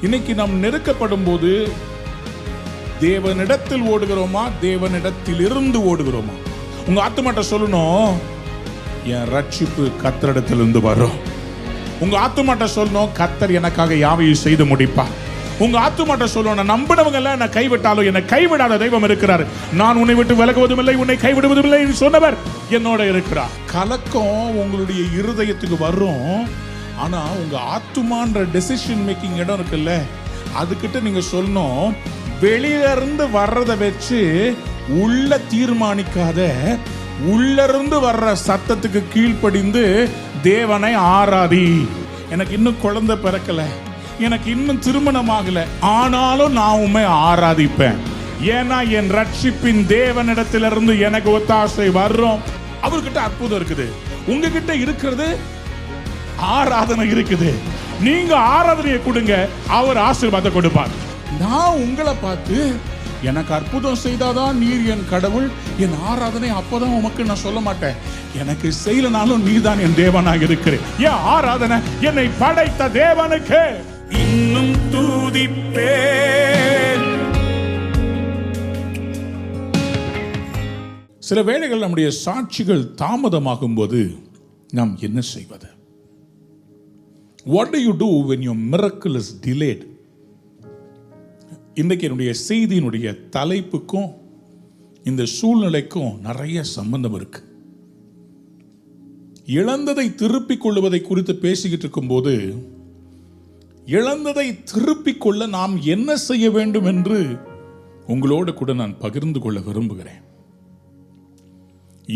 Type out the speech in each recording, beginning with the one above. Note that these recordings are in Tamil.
இன்னைக்கு நாம் நெருக்கப்படும் போது தேவனிடத்தில் ஓடுகிறோமா, தேவனிடத்தில் இருந்து ஓடுகிறோமா? உங்க ஆத்துமாட்ட சொல்லணும், என் ரட்சிப்பு கர்த்தரிடத்திலிருந்து வரும். உங்க ஆத்துமாட்ட சொல்லணும், கர்த்தர் எனக்காக யாவையும் செய்து முடிப்பார். உங்க ஆத்துமாட்ட சொல்லணும், நான் நம்பினவங்க எல்லாம் என்னை கைவிட்டாலும் என்னை கைவிடாத தெய்வம் இருக்கிறார். நான் உன்னை விட்டு விலகுவதும் இல்லை, உன்னை கைவிடுவதும் இல்லை சொன்னவர் என்னோட இருக்கிறார். கலக்கம் உங்களுடைய இருதயத்துக்கு வரும். ஆனா உங்க ஆத்துமான்ற டெசிஷன் மேக்கிங் இடம் இருக்குல்ல, அதுகிட்ட நீங்க சொல்லணும், வெளியிலிருந்து வர்றதை வச்சு உள்ள தீர்மானிக்காத, உள்ளிருந்து வர்ற சத்தத்துக்கு கீழ்ப்படிந்து தேவனை ஆராதி. எனக்கு இன்னும் குழந்தை பிறக்கல, எனக்கு இன்னும் திருமணம் ஆகல, ஆனாலும் நான் உண்மை ஆராதிப்பேன். ஏன்னா என் ரட்சிப்பின் தேவனிடத்திலிருந்து எனக்கு ஒத்தாசை வர்றோம். அவர்கிட்ட அற்புதம் இருக்குது, உங்ககிட்ட இருக்கிறது ஆராதனை இருக்குது. நீங்க ஆராதனையை கொடுங்க, அவர் ஆசீர்வாதத்தை கொடுப்பார். நான் உங்களை பார்த்து எனக்கு அற்புதம் செய்தாதான் நீர் என் கடவுள், என் ஆராதனை அப்பதான் உமக்கு நான் சொல்ல மாட்டேன். எனக்கு செய்யலனாலும் நீதான் என் தேவனாக இருக்கிறேன். என் ஆராதனை என்னை படைத்த தேவனுக்கு இன்னும் தூதிப்பேன். சில வேளைகள் நம்முடைய சாட்சிகள் தாமதமாகும் போது நாம் என்ன செய்வது? What do you do when your miracle is delayed? இன்றைக்கு என்னுடைய செய்தியினுடைய தலைப்புக்கும் இந்த சூழ்நிலைக்கும் நிறைய சம்பந்தம் இருக்கு. இழந்ததை திருப்பிக் கொள்வதை குறித்து பேசிக்கிட்டு இருக்கும்போது, இழந்ததை திருப்பிக் கொள்ள நாம் என்ன செய்ய வேண்டும் என்று உங்களோடு கூட நான் பகிர்ந்து கொள்ள விரும்புகிறேன்.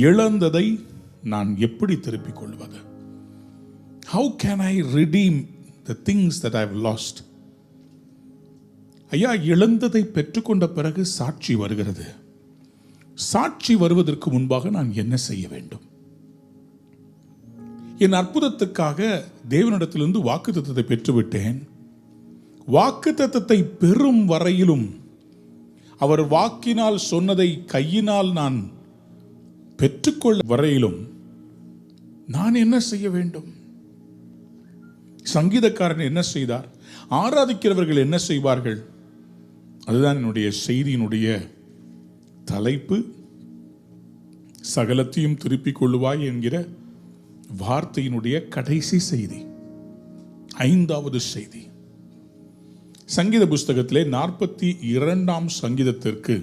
இழந்ததை நான் எப்படி திருப்பிக் கொள்வது? How can I redeem the things that I've lost? ஐயா, இழந்ததை பெற்றுக்கொண்ட பிறகு சாட்சி வருகிறது. சாட்சி வருவதற்கு முன்பாக நான் என்ன செய்ய வேண்டும்? என் அற்புதத்துக்காக தேவனிடத்திலிருந்து வாக்குத்தத்தத்தை பெற்றுவிட்டேன். வாக்குத்தத்தத்தை பெறும் வரையிலும், அவர் வாக்கினால் சொன்னதை கையினால் நான் பெற்றுக்கொள்ள வரையிலும் நான் என்ன செய்ய வேண்டும்? சங்கீதக்காரன் என்ன செய்தார்? ஆராதிக்கிறவர்கள் என்ன செய்வார்கள்? அதுதான் என்னுடைய செய்தியினுடைய தலைப்பு. சகலத்தையும் திருப்பிக் கொள்ளுவாய் என்கிற வார்த்தையினுடைய கடைசி செய்தி, 5வது செய்தி. சங்கீத புஸ்தகத்திலே 42ஆம் சங்கீதத்திற்கு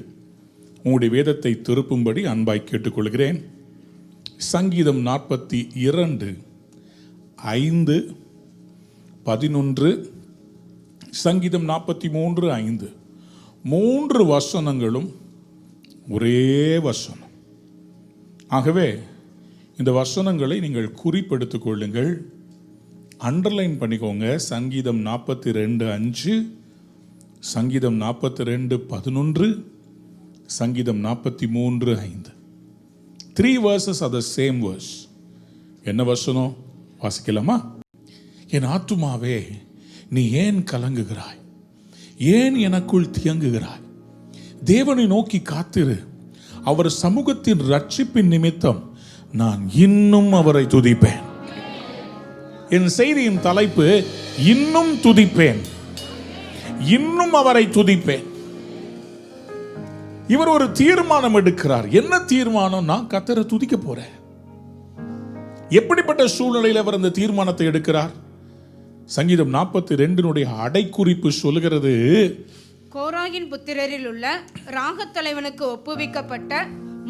உங்களுடைய வேதத்தை திருப்பும்படி அன்பாய் கேட்டுக்கொள்கிறேன். சங்கீதம் 42 5 11, சங்கீதம் 43 5, 3 வசனங்களும் ஒரே வசனம். ஆகவே இந்த வசனங்களை நீங்கள் குறிப்பெடுத்துக் கொள்ளுங்கள், அண்டர்லைன் பண்ணிக்கோங்க. சங்கீதம் 42 5, சங்கீதம் 42 11, சங்கீதம் 43 5. 3 verses are the same verse. என்ன வசனம் வாசிக்கலாமா? என் ஆத்துமாவே, நீ ஏன் கலங்குகிறாய்? ஏன் எனக்குள் தியங்குகிறாய்? தேவனை நோக்கி காத்திரு, அவர் சமூகத்தின் ரட்சிப்பின் நிமித்தம் நான் இன்னும் அவரை துதிப்பேன். என் செய்தியின் தலைப்பு, இன்னும் துதிப்பேன், இன்னும் அவரை துதிப்பேன். இவர் ஒரு தீர்மானம் எடுக்கிறார். என்ன தீர்மானம்? நான் கர்த்தரை துதிக்க போறேன். எப்படிப்பட்ட சூழ்நிலையில் அவர் அந்த தீர்மானத்தை எடுக்கிறார்? சங்கீதம் 42 அடைக்குறிப்பு சொல்லுகிறது, கோராகின் புத்திரரில் உள்ள ராகத் தலைவனுக்கு ஒப்புவிக்கப்பட்ட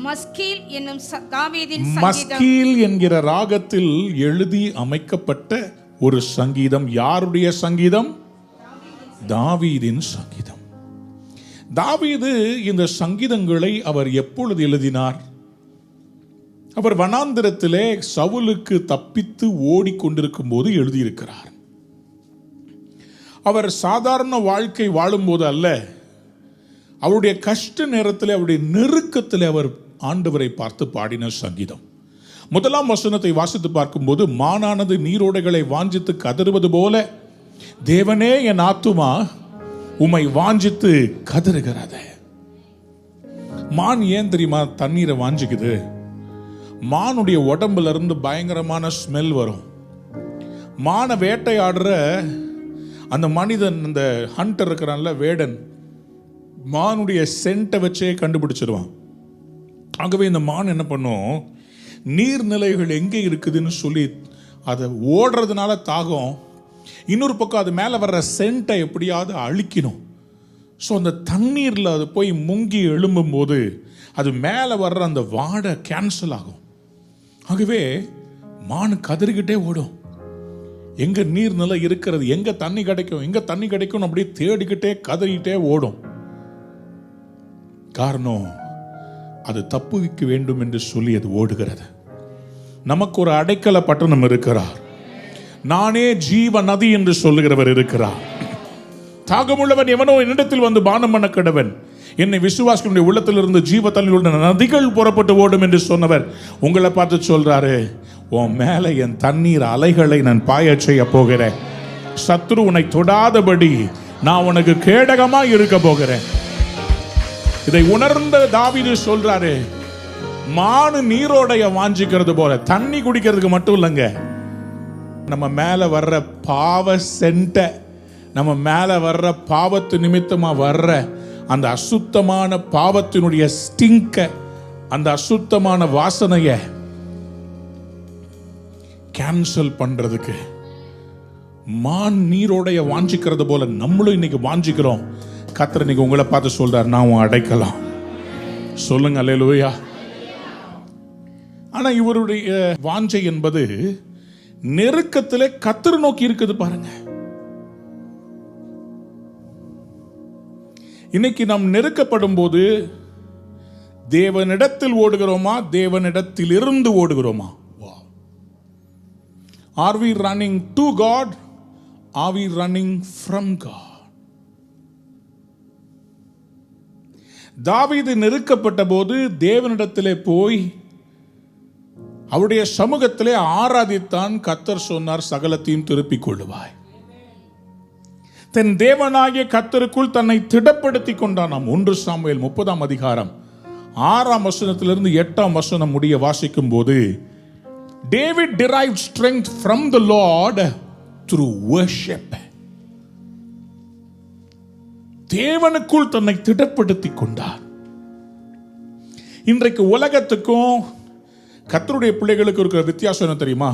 மஸ்கீல் என்னும் தாவீதின் சங்கீதம். மஸ்கீல் என்கிற ராகத்தில் எழுதி அமைக்கப்பட்ட ஒரு சங்கீதம். யாருடைய சங்கீதம்? தாவீதின் சங்கீதம். தாவீது இந்த சங்கீதங்களை அவர் எப்பொழுது எழுதினார்? அவர் வனாந்திரத்திலே சவுலுக்கு தப்பித்து ஓடிக்கொண்டிருக்கும் போது எழுதியிருக்கிறார். அவர் சாதாரண வாழ்க்கை வாழும்போது அல்ல, அவருடைய கஷ்ட நேரத்தில், அவருடைய நெருக்கத்தில் அவர் ஆண்டவரை பார்த்து பாடின சங்கீதம். 1ஆம் வசனத்தை வாசித்து பார்க்கும்போது, மானானது நீரோடைகளை வாஞ்சித்து கதறுவது போல தேவனே என் ஆத்துமா உம்மை வாஞ்சித்து கதறுகிறது. மான் ஏன் தெரியுமா தண்ணீரை வாஞ்சிக்குது? மானுடைய உடம்புல இருந்து பயங்கரமான ஸ்மெல் வரும். மானை வேட்டையாடுற அந்த மனிதன், அந்த ஹண்டர் இருக்கிறான்ல, வேடன், மானுடைய சென்ட்டை வச்சே கண்டுபிடிச்சிருவான். ஆகவே இந்த மான் என்ன பண்ணும், நீர்நிலைகள் எங்கே இருக்குதுன்னு சொல்லி அதை ஓடுறதுனால தாகம், இன்னொரு பக்கம் அது மேலே வர்ற சென்ட்டை எப்படியாவது அழிக்கணும். ஸோ அந்த தண்ணீரில் அது போய் முங்கி எழும்பும்போது அது மேலே வர்ற அந்த வாடை கேன்சல் ஆகும். ஆகவே மான் கதறிக்கிட்டே ஓடும். எங்கே நீர்நிலை இருக்கிறது, எங்கே தண்ணி கிடைக்கும், எங்கே தண்ணி கிடைக்கும் அப்படியே தேடிக்கிட்டே கதறிக்கிட்டே ஓடும். காரணம், அது தப்புவிக்க வேண்டும் என்று சொல்லி அது ஓடுகிறது. நமக்கு ஒரு அடைக்கல பட்டணம் இருக்கிறார். நானே ஜீவ நதி என்று சொல்லுகிறவர் இருக்கிறார். தாகமுள்ளவன் எவனோ என்னிடத்தில் வந்து பானம் பண்ண கடவன், என்னை விசுவாசிகளுடைய உள்ளத்திலிருந்து ஜீவ தண்ணீர் நதிகள் புறப்பட்டு ஓடும் என்று சொன்னவர் உங்களை பார்த்து சொல்றாரு, உன் மேல என் தண்ணீர் அலைகளை நான் பாய செய்ய போகிறேன். சத்ரு உன்னை தொடாதபடி நான் உனக்கு கேடகமா இருக்க போகிறேன். இதை உணர்ந்த தாவீது சொல்றாரு, மானு நீரோடைய வாஞ்சிக்கிறது போல, தண்ணி குடிக்கிறதுக்கு மட்டும் இல்லைங்க, நம்ம மேல வர்ற பாவ சென்ட, நம்ம மேல வர்ற பாவத்து நிமித்தமா வர்ற அந்த அசுத்தமான பாவத்தினுடைய ஸ்டிங்க, அந்த அசுத்தமான வாசனைய கேன்சல் பண்றதுக்கு மான் நீரோடைய வாஞ்சிக்கிறது போல நம்மளும் இன்னைக்கு வாஞ்சிக்கிறோம். கர்த்தர் இன்னைக்கு உங்களை பார்த்து சொல்றார், நான் உன் அடைக்கலாம். சொல்லுங்க அல்லேலூயா. ஆனா இவருடைய வாஞ்சை என்பது நெருக்கத்திலே கர்த்தர் நோக்கி இருக்குது பாருங்க. இன்னைக்கு நாம் நெருக்கப்படும் போது தேவனிடத்தில் ஓடுகிறோமா, தேவனிடத்தில் இருந்து ஓடுகிறோமா? Are we running to God? Are we running from God? தாவீது நெருக்கப்பட்ட போது தேவனிடத்திலே போய் அவருடைய சமூகத்திலே ஆராதித்தான். கர்த்தர் சொன்னார், சகலத்தையும் திருப்பிக் கொள்ளுவாய். தன் தேவனாகிய கர்த்தருக்குள் தன்னை திடப்படுத்திக் கொண்டான். நாம் 1 சாமுவேல் 30ஆம் அதிகாரம் 6ஆம் வசனத்திலிருந்து 8ஆம் வசனம் முடிய வாசிக்கும் போது, David derived strength from the Lord through worship. தேவனுக்குள் தன்னை திடப்படுத்திக் கொண்டார். இன்றைக்கு உலகத்துக்கும் கர்த்தருடைய பிள்ளைகளுக்கு இருக்கிற வித்தியாசம் என்ன தெரியுமா?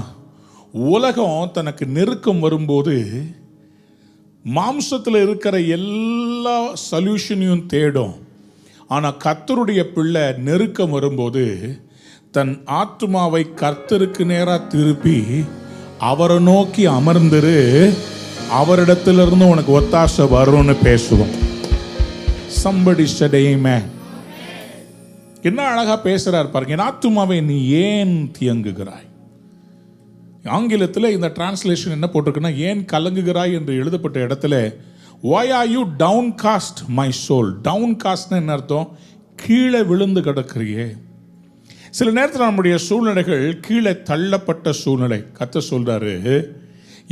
உலகம் தனக்கு நெருக்கம் வரும்போது மாம்சத்தில் இருக்கிற எல்லா சொல்யூஷனையும் தேடும். ஆனால் கர்த்தருடைய பிள்ளை நெருக்கம் வரும்போது தன் ஆத்துமாவை கர்த்தருக்கு நேராக திருப்பி அவரை நோக்கி அமர்ந்துரு, அவரிடத்திலிருந்து உனக்கு ஒத்தாசை வரும்னு பேசுவோம். Somebody said amen. என்ன அழகா பேசுறார் பாருங்க. என் ஆத்துமாவை நீ ஏன் தியங்குகிறாய்? ஆங்கிலத்தில் இந்த டிரான்ஸ்லேஷன் என்ன போட்டிருக்குன்னா, ஏன் கலங்குகிறாய் என்று எழுதப்பட்ட இடத்துல why are you downcast my soul? downcastனா என்ன அர்த்தம்? கீழே விழுந்து கிடக்கிறியே. சில நேரத்தில் நம்முடைய சூழ்நிலைகள் கீழே தள்ளப்பட்ட சூழ்நிலை. கர்த்தர் சொல்றாரு,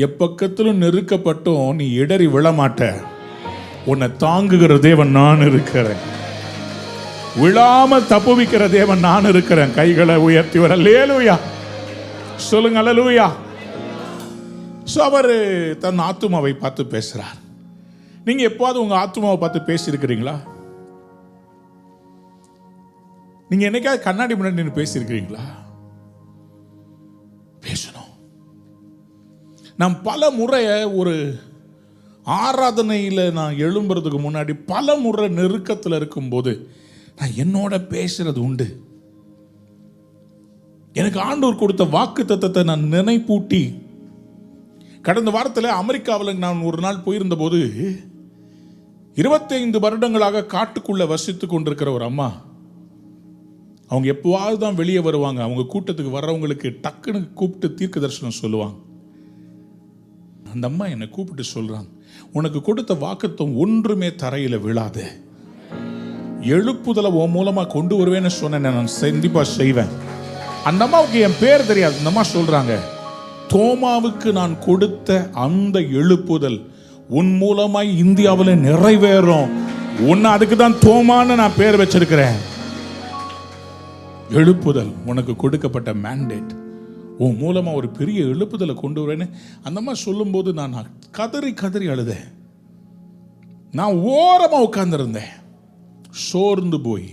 எப்பக்கத்திலும் நெருக்கப்பட்டும் நீ இடறி விழமாட்ட, உன்னை தாங்குகிற தேவன் நான் இருக்கிறேன், விழாம தப்புவிக்கிற தேவன் நான் இருக்கிறேன். கைகளை உயர்த்தி வர அல்லேலூயா சொல்லுங்க, அல்லேலூயா. அவர் தன் ஆத்துமாவை பார்த்து பேசுறார். நீங்க எப்போது உங்க ஆத்துமாவை பார்த்து பேசியிருக்கிறீங்களா? நீங்க என்னைக்காவது கண்ணாடி முன்னாடி நின்று பேசியிருக்கிறீங்களா? பேசணும். நான் பல முறை ஒரு ஆராதனையில் நான் எழும்புறதுக்கு முன்னாடி பல முறை நெருக்கத்தில் இருக்கும்போது நான் என்னோட பேசுறது உண்டு. எனக்கு ஆண்டவர் கொடுத்த வாக்கு தத்தத்தை நான் நினைப்பூட்டி, கடந்த வாரத்தில் அமெரிக்காவில் நான் ஒரு நாள் போயிருந்த போது 25 வருடங்களாக காட்டுக்குள்ள வசித்து கொண்டிருக்கிற ஒரு அம்மா, அவங்க எப்போவாவது தான் வெளியே வருவாங்க. அவங்க கூட்டத்துக்கு வர்றவங்களுக்கு டக்குன்னு கூப்பிட்டு தீர்க்க தரிசனம் சொல்லுவாங்க. அந்த அம்மா என்னை கூப்பிட்டு சொல்றாங்க, உனக்கு கொடுத்த வாக்குத்தம் ஒன்றுமே தரையில விழாது, எழுப்புதலை உன் மூலமா கொண்டு வருவேன்னு சொன்னேன், நான் கண்டிப்பா செய்வேன். அந்த அம்மாவுக்கு என் பேர் தெரியாது. அந்த அம்மா சொல்றாங்க, தோமாவுக்கு நான் கொடுத்த அந்த எழுப்புதல் உன் மூலமாய் இந்தியாவில் நிறைவேறும், உன்னை அதுக்கு தான் தோமான்னு நான் பேர் வச்சிருக்கிறேன். எழுப்புதல் உனக்கு கொடுக்கப்பட்ட மேண்டேட், உன் மூலமா ஒரு பெரிய எழுப்புதலை கொண்டு வரேன்னு அந்த அம்மா சொல்லும்போது நான் கதறி கதறி அழுதேன். நான் ஓரமா உட்கார்ந்திருந்தேன், சோர்ந்து போய்.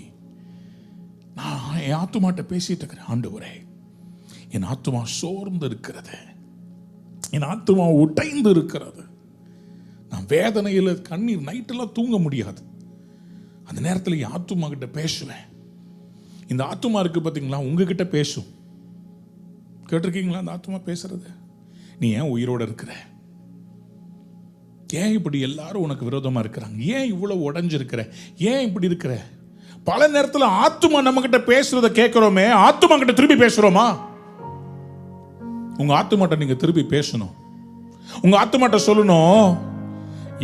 நான் என் ஆத்துமாட்ட பேசிட்டு இருக்கிறேன், ஆண்டவரே என் ஆத்துமா சோர்ந்து இருக்கிறது, என் ஆத்துமா உடைந்து இருக்கிறது. நான் வேதனையில் கண்ணீர், நைட்டெல்லாம் தூங்க முடியாது. அந்த நேரத்தில் என் ஆத்துமா கிட்ட பேசுவேன். இந்த ஆத்துமா இருக்கு பார்த்தீங்களா, உங்ககிட்ட பேசும். கேட்டிருக்கீங்களா அந்த ஆத்துமா பேசுறது? நீ ஏன் உயிரோட இருக்கிற? ஏன் இப்படி எல்லாரும் உனக்கு விரோதமா இருக்கிறாங்க? ஏன் இவ்வளவு உடைஞ்சிருக்கிற? ஏன் இப்படி இருக்கிற? பல நேரத்தில் ஆத்துமா நம்ம கிட்ட பேசுறத கேட்கிறோமே, ஆத்துமா கிட்ட திருப்பி பேசுறோமா? உங்க ஆத்துமாட்ட நீங்க திருப்பி பேசணும். உங்க ஆத்துமாட்ட சொல்லணும்,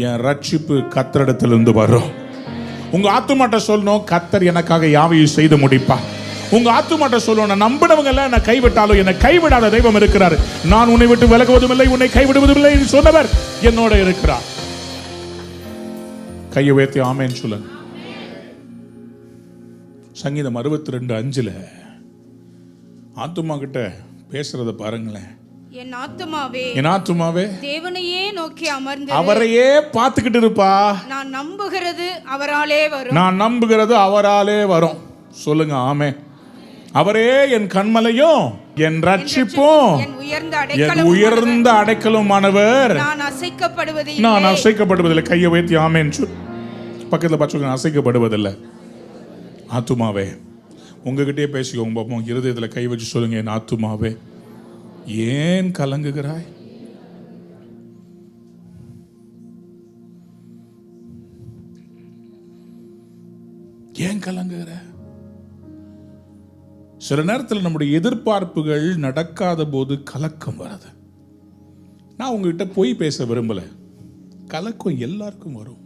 என் ரட்சிப்பு கர்த்தரிடத்திலிருந்து வரும். உங்க ஆத்துமாட்ட சொல்லணும், கர்த்தர் எனக்காக யாவையும் செய்து முடிப்பார். உங்க ஆத்துமாட்ட சொல்லணும், நான் நம்பினவங்க எல்லாம் என்னை கைவிட்டாலும் என்னை கைவிடாத தெய்வம் இருக்கிறார். நான் உன்னை விட்டு விலகுவதும் இல்லை, உன்னை கைவிடுவதும் இல்லை என்று சொன்னவர் என்னோட இருக்கிறார். கையை உயர்த்தி ஆமென் சொல்லுங்க. சங்கீதம் 62:5 ஆத்துமா கிட்ட பேசுறத பாருங்களேன். என் ஆத்துமாவே, என் ஆத்துமாவே தேவனையே நோக்கி அமர்ந்து அவரையே பார்த்துக்கிட்டு இருப்பா. நான் நம்புகிறது அவராலே வரும். நான் நம்புகிறது அவராலே வரும். சொல்லுங்க ஆமென். அவரே என் கண்மலையும் என் ரட்சிப்பும் என் உயர்ந்த அடைக்கலுமானவர். நான் அசைக்கப்படுவதில்லை. நான் அசைக்கப்படுவதில்லை. கையை உயர்த்தி ஆமென் சொல். பக்கத்தில் பார்த்து அசைக்கப்படுவதில்லை. ஆத்துமாவே, உங்ககிட்டயே பேசிக்கோங்க பாப்போம். இருதயத்தில் கை வச்சு சொல்லுங்க, என் ஆத்துமாவே ஏன் கலங்குகிறாய்? ஏன் கலங்குகிற? சில நேரத்தில் நம்முடைய எதிர்பார்ப்புகள் நடக்காத போது கலக்கம் வருது. நான் உங்ககிட்ட போய் பேச விரும்பல. கலக்கம் எல்லாருக்கும் வரும்,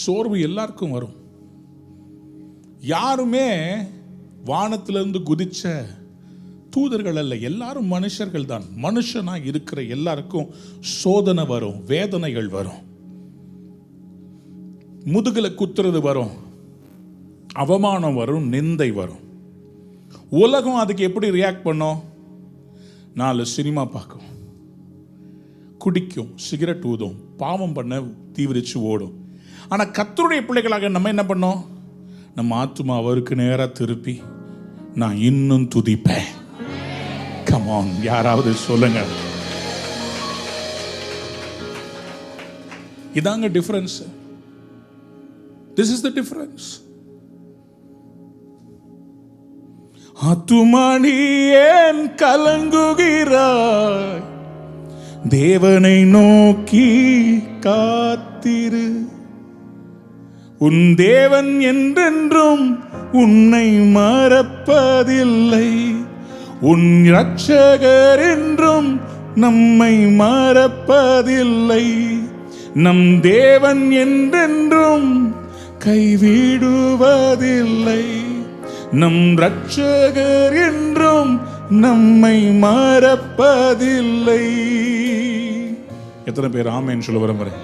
சோர்வு எல்லாருக்கும் வரும். யாருமே வானத்திலிருந்து குதிச்ச தூதர்கள் அல்ல, எல்லாரும் மனுஷர்கள் தான். மனுஷனா இருக்கிற எல்லாருக்கும் சோதனை வரும், வேதனைகள் வரும், முதுகுல குத்துறது வரும், அவமானம் வரும், நிந்தை வரும். உலகம் அதுக்கு எப்படி ரியாக்ட் பண்ணும்? 4 சினிமா பார்க்கும், குடிக்கும், சிகரெட் ஊதும், பாவம் பண்ண தீவிரிச்சு ஓடும். ஆனால் கர்த்தருடைய பிள்ளைகளாக நம்ம என்ன பண்ணோம்? நம்ம ஆத்துமா அவருக்கு நேராக திருப்பி, நான் இன்னும் துதிப்பேன். கம் ஆன், யாராவது சொல்லுங்க. இதாங்க difference. This is the difference. ஆத்துமானி ஏன் கலங்குகிறாய்? தேவனை நோக்கி காத்திரு. உன் தேவன் என்றென்றும் உன்னை மறப்பதில்லை. உன் இரட்சகர் என்றும் நம்மை மறப்பதில்லை. நம் தேவன் என்றென்றும் கைவிடுவதில்லை. நம் இரட்சகர் என்றும் நம்மை மறப்பதில்லை. எத்தனை பேர் ஆமென் சொல்ல விரும்புறேன்?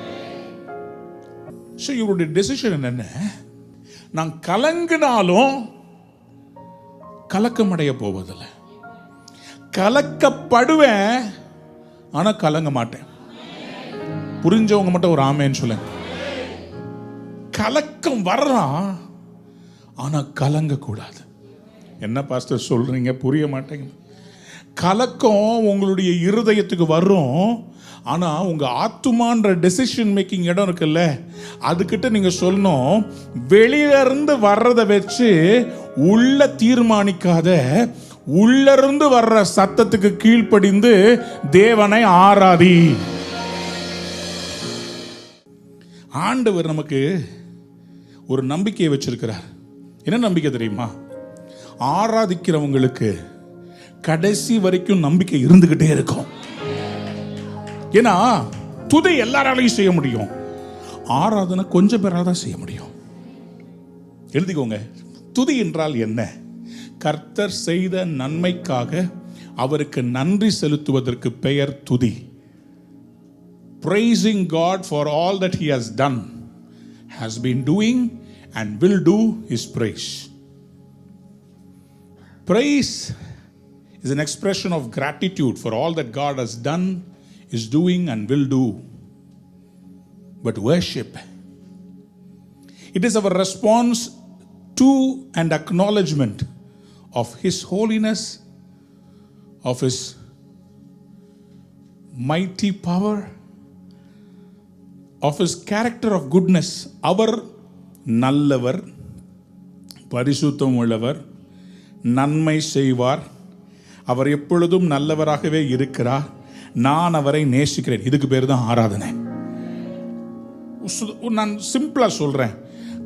ஸோ இவருடைய டெசிஷன் என்ன? நான் கலங்கினாலும் கலக்கம் அடைய போவதில்லை. கலக்கப்படுவேன், ஆனா கலங்க மாட்டேன். புரிஞ்சவங்க மட்டும் ஒரு ஆமென் சொல்லுங்க. கலக்கம் வரலாம், ஆனா கலங்க கூடாது. என்ன பாஸ்டர் சொல்றீங்க? புரிய மாட்டேங்குது. கலக்கம் உங்களுடைய இருதயத்துக்கு வரும், ஆனா உங்க ஆத்துமான்ற டெசிஷன் மேக்கிங் இடம் இருக்குல்ல, அதுக்கிட்ட நீங்க சொல்லணும், வெளியில இருந்து வர்றதை வச்சு உள்ள தீர்மானிக்காத, உள்ள இருந்து வர்ற சத்தத்துக்கு கீழ்ப்படிந்து தேவனை ஆராதி. ஆண்டவர் நமக்கு ஒரு நம்பிக்கையை வச்சிருக்கிறார். என்ன நம்பிக்கை தெரியுமா? ஆராதிக்கிறவங்களுக்கு கடைசி வரைக்கும் நம்பிக்கை இருந்துகிட்டே இருக்கும். ஏன்னா துதி எல்லாராலையும் செய்ய முடியும், ஆராதனை கொஞ்சம் பேரால் தான் செய்ய முடியும். எழுதிக்கோங்க, துதி என்றால் என்ன? கர்த்தர் செய்த நன்மைக்காக அவருக்கு நன்றி செலுத்துவதற்கு பெயர் துதி. Praising God for all that He has done, has been doing and will do is praise. Praise is an expression of gratitude for all that God has done is doing and will do. But worship, it is our response to and acknowledgement of His holiness, of His mighty power, of His character of goodness. அவர் நல்லவர், பரிசுத்தம் உள்ளவர், நன்மை செய்வார், அவர் எப்பொழுதும் நல்லவராகவே இருக்கிறார், நான் அவரை நேசிக்கிறேன். இதுக்கு பேர் தான் ஆராதனை. நான் சிம்பிளா சொல்றேன்,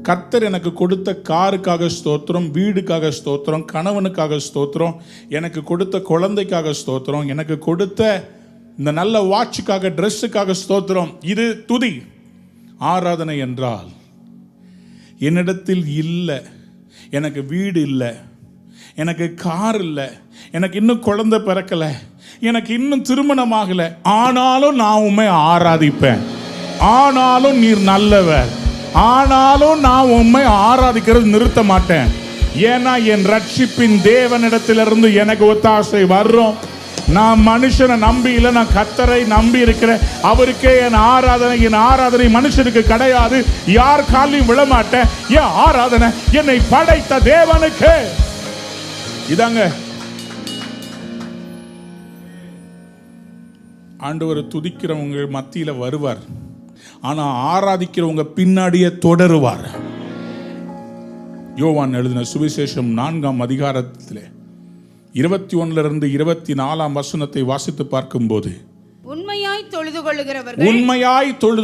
கர்த்தர் எனக்கு கொடுத்த காருக்காக ஸ்தோத்திரம், வீடுக்காக ஸ்தோத்திரம், கணவனுக்காக ஸ்தோத்திரம், எனக்கு கொடுத்த குழந்தைக்காக ஸ்தோத்திரம், எனக்கு கொடுத்த இந்த நல்ல வாட்சுக்காக, ட்ரெஸ்ஸுக்காக ஸ்தோத்திரம். இது துதி. ஆராதனை என்றால், என்னிடத்தில் இல்லை, எனக்கு வீடு இல்லை, எனக்கு கார் இல்லை, எனக்கு இன்னும் குழந்தை பிறக்கலை, எனக்கு இன்னும் திருமணம் ஆகலை, ஆனாலும் நான் உண்மை ஆராதிப்பேன், ஆனாலும் நீர் நல்லவர், ஆனாலும் நான் உண்மை ஆராதிக்கிறது நிறுத்த மாட்டேன். ஏன்னா என் ரட்சிப்பின் தேவனிடத்திலிருந்து எனக்கு ஒத்தாசை வர்றோம். நான் மனுஷனை நம்பி இல்லை, நான் கர்த்தரை நம்பி இருக்கிறேன். அவருக்கே என் ஆராதனை மனுஷனுக்கு கிடையாது. யார் காலையும் விழமாட்டேன். என் ஆராதனை என்னை படைத்த தேவனுக்கு. இதாங்க ஆண்டவர். துதிக்கிறவங்க மத்தியில வருவார், ஆனா ஆராதிக்கிறவங்க பின்னாடியே தொடருவார். யோவான் எழுதின சுவிசேஷம் 4ஆம் அதிகாரத்திலே 21 to 24 வாசித்து பார்க்கும்போது, உண்மையாய் தொழுது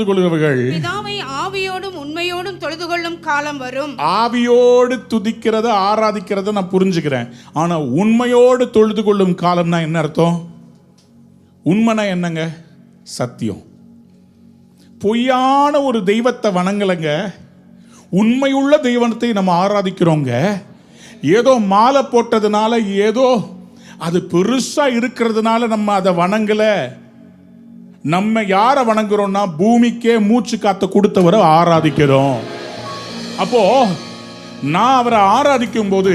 கொள்கிறவர்கள் பிதாவை ஆவியோடும் உண்மையோடும் தொழுது கொள்ளும் காலம் வரும். ஆவியோடு துதிக்கிறத ஆராதிக்கிறத நான் புரிஞ்சுக்கிறேன், ஆனா உண்மையோடு தொழுது கொள்ளும் காலம்னா என்ன அர்த்தம்? உண்மைனா என்னங்க? சத்தியம். பொய்யான ஒரு தெய்வத்தை வணங்கலங்க, உண்மையுள்ள தெய்வத்தை நம்ம ஆராதிக்கிறோங்க. ஏதோ மாலை போட்டதுனால, ஏதோ அது பெருசா இருக்கிறதுனால நம்ம அதை வணங்கல. நம்ம யாரை வணங்குறோம்னா, பூமிக்கே மூச்சு காத்த கொடுத்தவரை ஆராதிக்கிறோம். அப்போ நான் அவரை ஆராதிக்கும் போது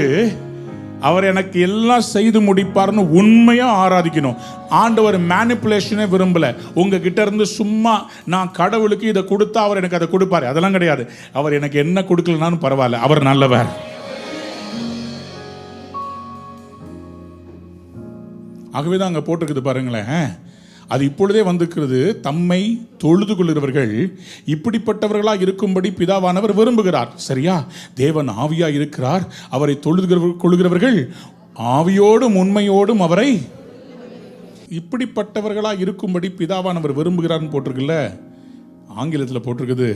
அவர் எனக்கு எல்லாம் செய்து முடிப்பார்னு உண்மையா ஆராதிக்கணும். ஆண்டவர் மேனிப்புலேஷனே விரும்பல. உங்ககிட்ட இருந்து சும்மா நான் கடவுளுக்கு இதை கொடுத்தா அவர் எனக்கு அதை கொடுப்பாரு, அதெல்லாம் கிடையாது. அவர் எனக்கு என்ன கொடுக்கலனாலும் பரவாயில்ல, அவர் நல்லவர். ஆகவேதான் அங்க போட்டிருக்குது பாருங்களேன், அது இப்பொழுதே வந்திருக்கிறது. தம்மை தொழுது கொள்கிறவர்கள் இப்படிப்பட்டவர்களா இருக்கும்படி பிதாவானவர் விரும்புகிறார். சரியா? தேவன் ஆவியா இருக்கிறார். அவரை தொழுது கொள்கிறவர்கள் ஆவியோடும் உண்மையோடும் அவரை இப்படிப்பட்டவர்களா இருக்கும்படி பிதாவானவர் விரும்புகிறார்னு போட்டிருக்குல்ல. ஆங்கிலத்தில் போட்டிருக்குது,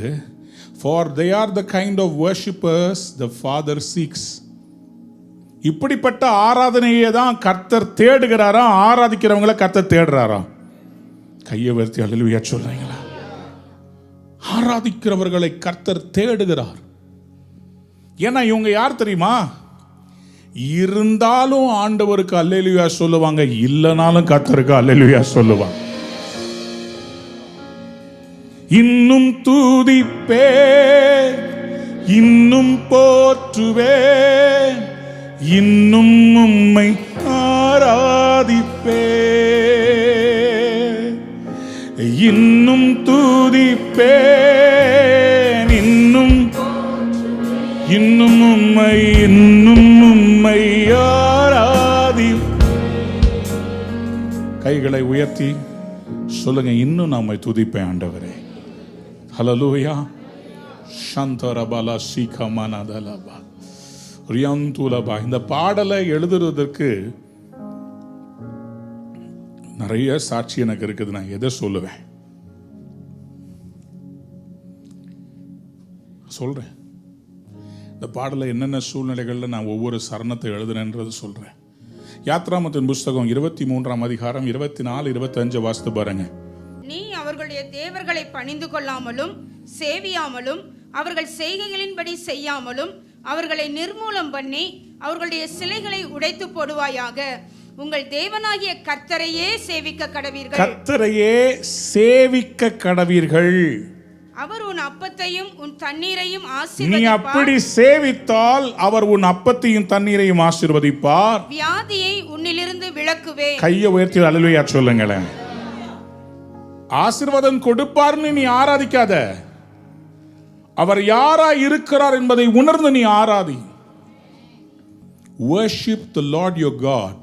for they are the kind of worshippers the Father seeks. இப்படிப்பட்ட ஆராதனையை தான் கர்த்தர் தேடுகிறாரா, ஆராதிக்கிறவங்களை கர்த்தர் தேடுறாரா? கையை உயர்த்தி அல்லேலூயா சொல்றீங்களா? ஆராதிக்கிறவர்களை கர்த்தர் தேடுகிறார். ஏன்னா இவங்க யார் தெரியுமா? இருந்தாலும் ஆண்டவருக்கு அல்லேலூயா சொல்லுவாங்க, இல்லனாலும் கர்த்தருக்கு அல்லேலூயா சொல்லுவாங்க. இன்னும் துதிப்பே, இன்னும் போற்றுவே, இன்னும் உம்மை ஆராதிப்பே, இன்னும் துதிப்பேன், இன்னும் உம்மை ஆராதி. கைகளை உயர்த்தி சொல்லுங்க, இன்னும் நான் உம்மை துதிப்பேன் ஆண்டவரே. ஹல்லேலூயா. சந்தரபல சீகமனதலபா ரியந்துலபா. இந்த பாடலை எழுதுறதற்கு நிறைய சாட்சி எனக்கு இருக்குது. நான் எதை சொல்லுவேன் சொல்றேன். இந்த பாடலை என்னென்ன சூழ்நிலைகளில் நான் ஒவ்வொரு சரணத்தை எழுதுனேன்றது சொல்றேன். யாத்ராமத்தின் புஸ்தகம் 23ஆம் அதிகாரம் 24, 25 வாசித்து பாருங்க. நீ அவர்களுடைய தேவர்களை பணிந்து கொள்ளாமலும் சேவியாமலும் அவர்கள் செய்கைகளின்படி செய்யாமலும் அவர்களை நிர்மூலம் பண்ணி அவர்களுடைய சிலைகளை உடைத்து போடுவாயாக. உங்கள் தேவனாகிய கர்த்தரையே சேவிக்க கடவீர்கள். கர்த்தரையே சேவிக்க கடவீர்கள். அவர் உன் அப்பத்தையும் உன் தண்ணீரையும் நீ ஆசீர்வதிப்பார். அப்படி சேவித்தால் அவர் உன் அப்பத்தையும் தண்ணீரையும் ஆசீர்வதிப்பார். வியாதியை உன்னிலிருந்து விலக்குவே. கையை உயர்த்தி அல்லேலூயா சொல்லுங்களேன். ஆசீர்வாதம் கொடுப்பார்னு நீ ஆராதிக்காத. அவர் யாரா இருக்கிறார் என்பதை உணர்ந்து நீ Arathi. Worship the Lord your God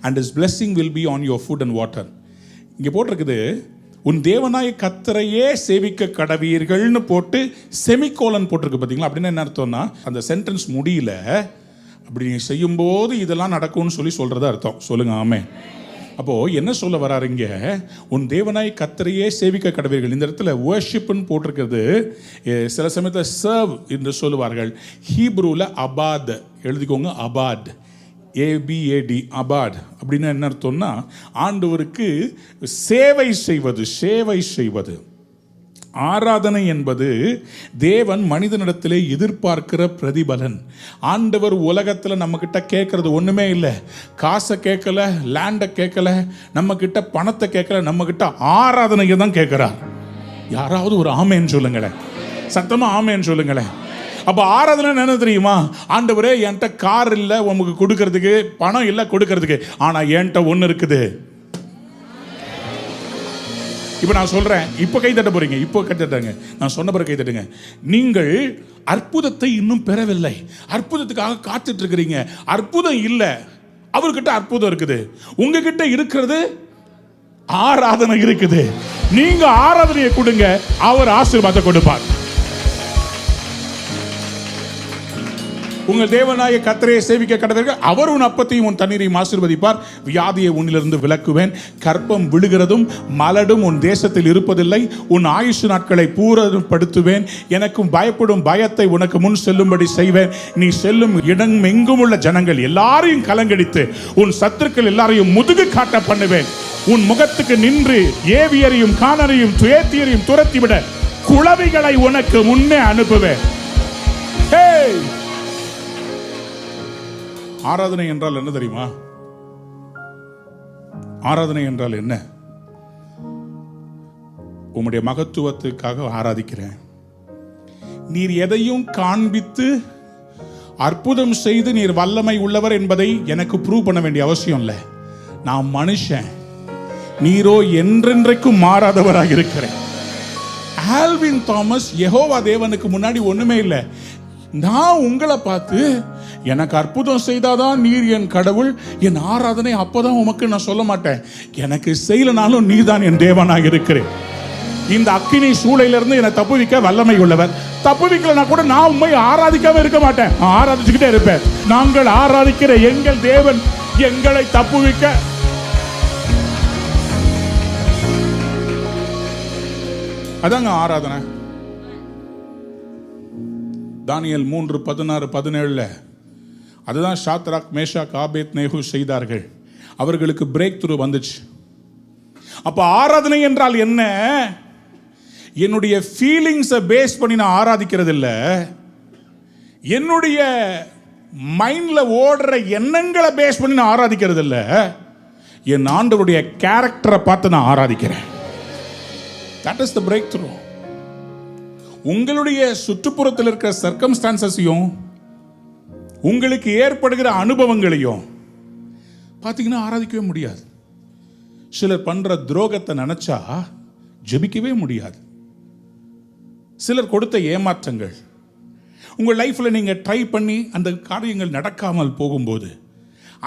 and his blessing will be on your food and water. இங்க போட்டிருக்குது, உன் தேவனாய கர்த்தரையே சேவிக்க கடவீர்கள்னு போட்டு செமிகோலன் போட்டிருக்கு பார்த்தீங்களா. அப்படின்னா என்ன அர்த்தம்னா, அந்த சென்டென்ஸ் முடியல, அப்படி நீ செய்யும்போது இதெல்லாம் நடக்கும்னு சொல்றது அர்த்தம். சொல்லுங்க ஆமென். அப்போ என்ன சொல்ல வராருங்க, உன் தேவனாய் கர்த்தரையே சேவிக்க கடவீர்கள். இந்த இடத்துல வர்ஷிப்னு போட்டிருக்கிறது, சில சமயத்தில் சர்வ் என்று சொல்லுவார்கள். ஹீப்ரூல அபாத் எழுதிக்கோங்க, அபாத், ஏபிஏடி, அபாட் அப்படின்னா என்ன அர்த்தம்னா, ஆண்டவருக்கு சேவை செய்வது, சேவை செய்வது. ஆராதனை என்பது தேவன் மனிதனிடத்திலே எதிர்பார்க்கிற பிரதிபலன். ஆண்டவர் உலகத்தில் நம்ம கிட்ட கேட்கறது ஒண்ணுமே இல்லை. காசை கேட்கல, லேண்டை கேட்கல, நம்ம கிட்ட பணத்தை கேட்கல, நம்ம கிட்ட ஆராதனையை தான் கேட்கிறார். யாராவது ஒரு ஆமேன்னு சொல்லுங்களேன், சத்தமா ஆமேன்னு சொல்லுங்களேன். அப்போ ஆராதனை என்ன தெரியுமா, ஆண்டவரே என்கிட்ட கார் இல்லை உமக்கு கொடுக்கறதுக்கு, பணம் இல்லை கொடுக்கறதுக்கு, ஆனா என்கிட்ட ஒன்று இருக்குது. இப்போ நான் சொல்றேன், இப்போ கை தட்ட போறீங்க, இப்போ கை தட்டுங்க, நான் சொன்ன பிறகு கை தட்டுங்க. நீங்கள் அற்புதத்தை இன்னும் பெறவில்லை, அற்புதத்துக்காக காத்துட்டு இருக்கிறீங்க. அற்புதம் இல்லை, அவர்கிட்ட அற்புதம் இருக்குது. உங்ககிட்ட இருக்கிறது ஆராதனை இருக்குது. நீங்க ஆராதனையை கொடுங்க, அவர் ஆசீர்வாதத்தை கொடுப்பார். உங்கள் தேவனாய கர்த்தரையே சேவிக்க கடவீர்கள், அவர் உன் அப்பத்தையும் உன் தண்ணீரையும் ஆசீர்வதிப்பார். வியாதியை உன்னிலிருந்து விலக்குவேன், கற்பம் விழுகிறதும் மலடும் உன் தேசத்தில் இருப்பதில்லை. உன் ஆயுசு நாட்களை பூரணப்படுத்துவேன். எனக்கும் பயப்படும் பயத்தை உனக்கு முன் செல்லும்படி செய்வேன். நீ செல்லும் இடம் எங்கும் உள்ள ஜனங்கள் எல்லாரையும் கலங்கடித்து உன் சத்துருக்கள் எல்லாரையும் முதுகு காட்ட பண்ணுவேன். உன் முகத்துக்கு நின்று ஏவியரையும் கானரையும் துயத்தியரையும் துரத்திவிட குளவிகளை உனக்கு முன்னே அனுப்புவேன். ஆராதனை என்றால் என்ன தெரியுமா? ஆராதனை என்றால் என்ன? உம்முடைய மகத்துவத்துக்காக ஆராதிக்கிறேன். நீர் எதையும் காண்பித்து அற்புதம் செய்து நீர் வல்லமை உள்ளவர் என்பதை எனக்கு ப்ரூவ் பண்ண வேண்டிய அவசியம் இல்லை. நான் மனுஷன், நீரோ என்றென்றைக்கும் மாறாதவராக இருக்கிறேன். ஆல்வின் தாமஸ் யெகோவா தேவனுக்கு முன்னாடி ஒண்ணுமே இல்லை. நான் உங்களை பார்த்து எனக்கு அற்புதம் செய்தாதான் நீர் என் கடவுள், என் ஆராதனை அப்பதான் உமக்கு நான் சொல்ல மாட்டேன். எனக்கு செய்யலனாலும் நீ தான் என் தேவனாக இருக்கிறேன். இந்த அக்கினி சூளையிலிருந்து என்னை தப்புவிக்க வல்லமை உள்ளவர். தப்புவிக்கலனா கூட நான் உண்மை ஆராதிக்காம இருக்க மாட்டேன், ஆராதிச்சுக்கிட்டே இருப்பேன். நாங்கள் ஆராதிக்கிற எங்கள் தேவன் எங்களை தப்புவிக்க அதாங்க ஆராதனை. தானியேல் 3:16-17 அதுதான் ஷாத்ராக், மேஷாக், ஆபேத்நேகோ செய்தார்கள். அவர்களுக்கு பிரேக் த்ரூ வந்துச்சு. அப்ப ஆராதனை என்றால் என்ன? என்னுடைய ஃபீலிங்ஸை பேஸ் பண்ணி நான் ஆராதிக்கிறது இல்லை. என்னுடைய மைண்ட்ல ஓடுற எண்ணங்களை பேஸ் பண்ணி நான் ஆராதிக்கிறது இல்லை. என் ஆண்டவருடைய கேரக்டரை பார்த்து நான் ஆராதிக்கிறேன். That is the breakthrough. உங்களுடைய சுற்றுப்புறத்தில் இருக்கிற சர்க்கம்ஸ்டான்சஸையும் உங்களுக்கு ஏற்படுகிற அனுபவங்களையும் பார்த்தீங்கன்னா ஆராதிக்கவே முடியாது. சிலர் பண்ற துரோகத்தை நினைச்சா ஜெபிக்கவே முடியாது. சிலர் கொடுத்த ஏமாற்றங்கள், உங்கள் லைஃப்ல நீங்க ட்ரை பண்ணி அந்த காரியங்கள் நடக்காமல் போகும்போது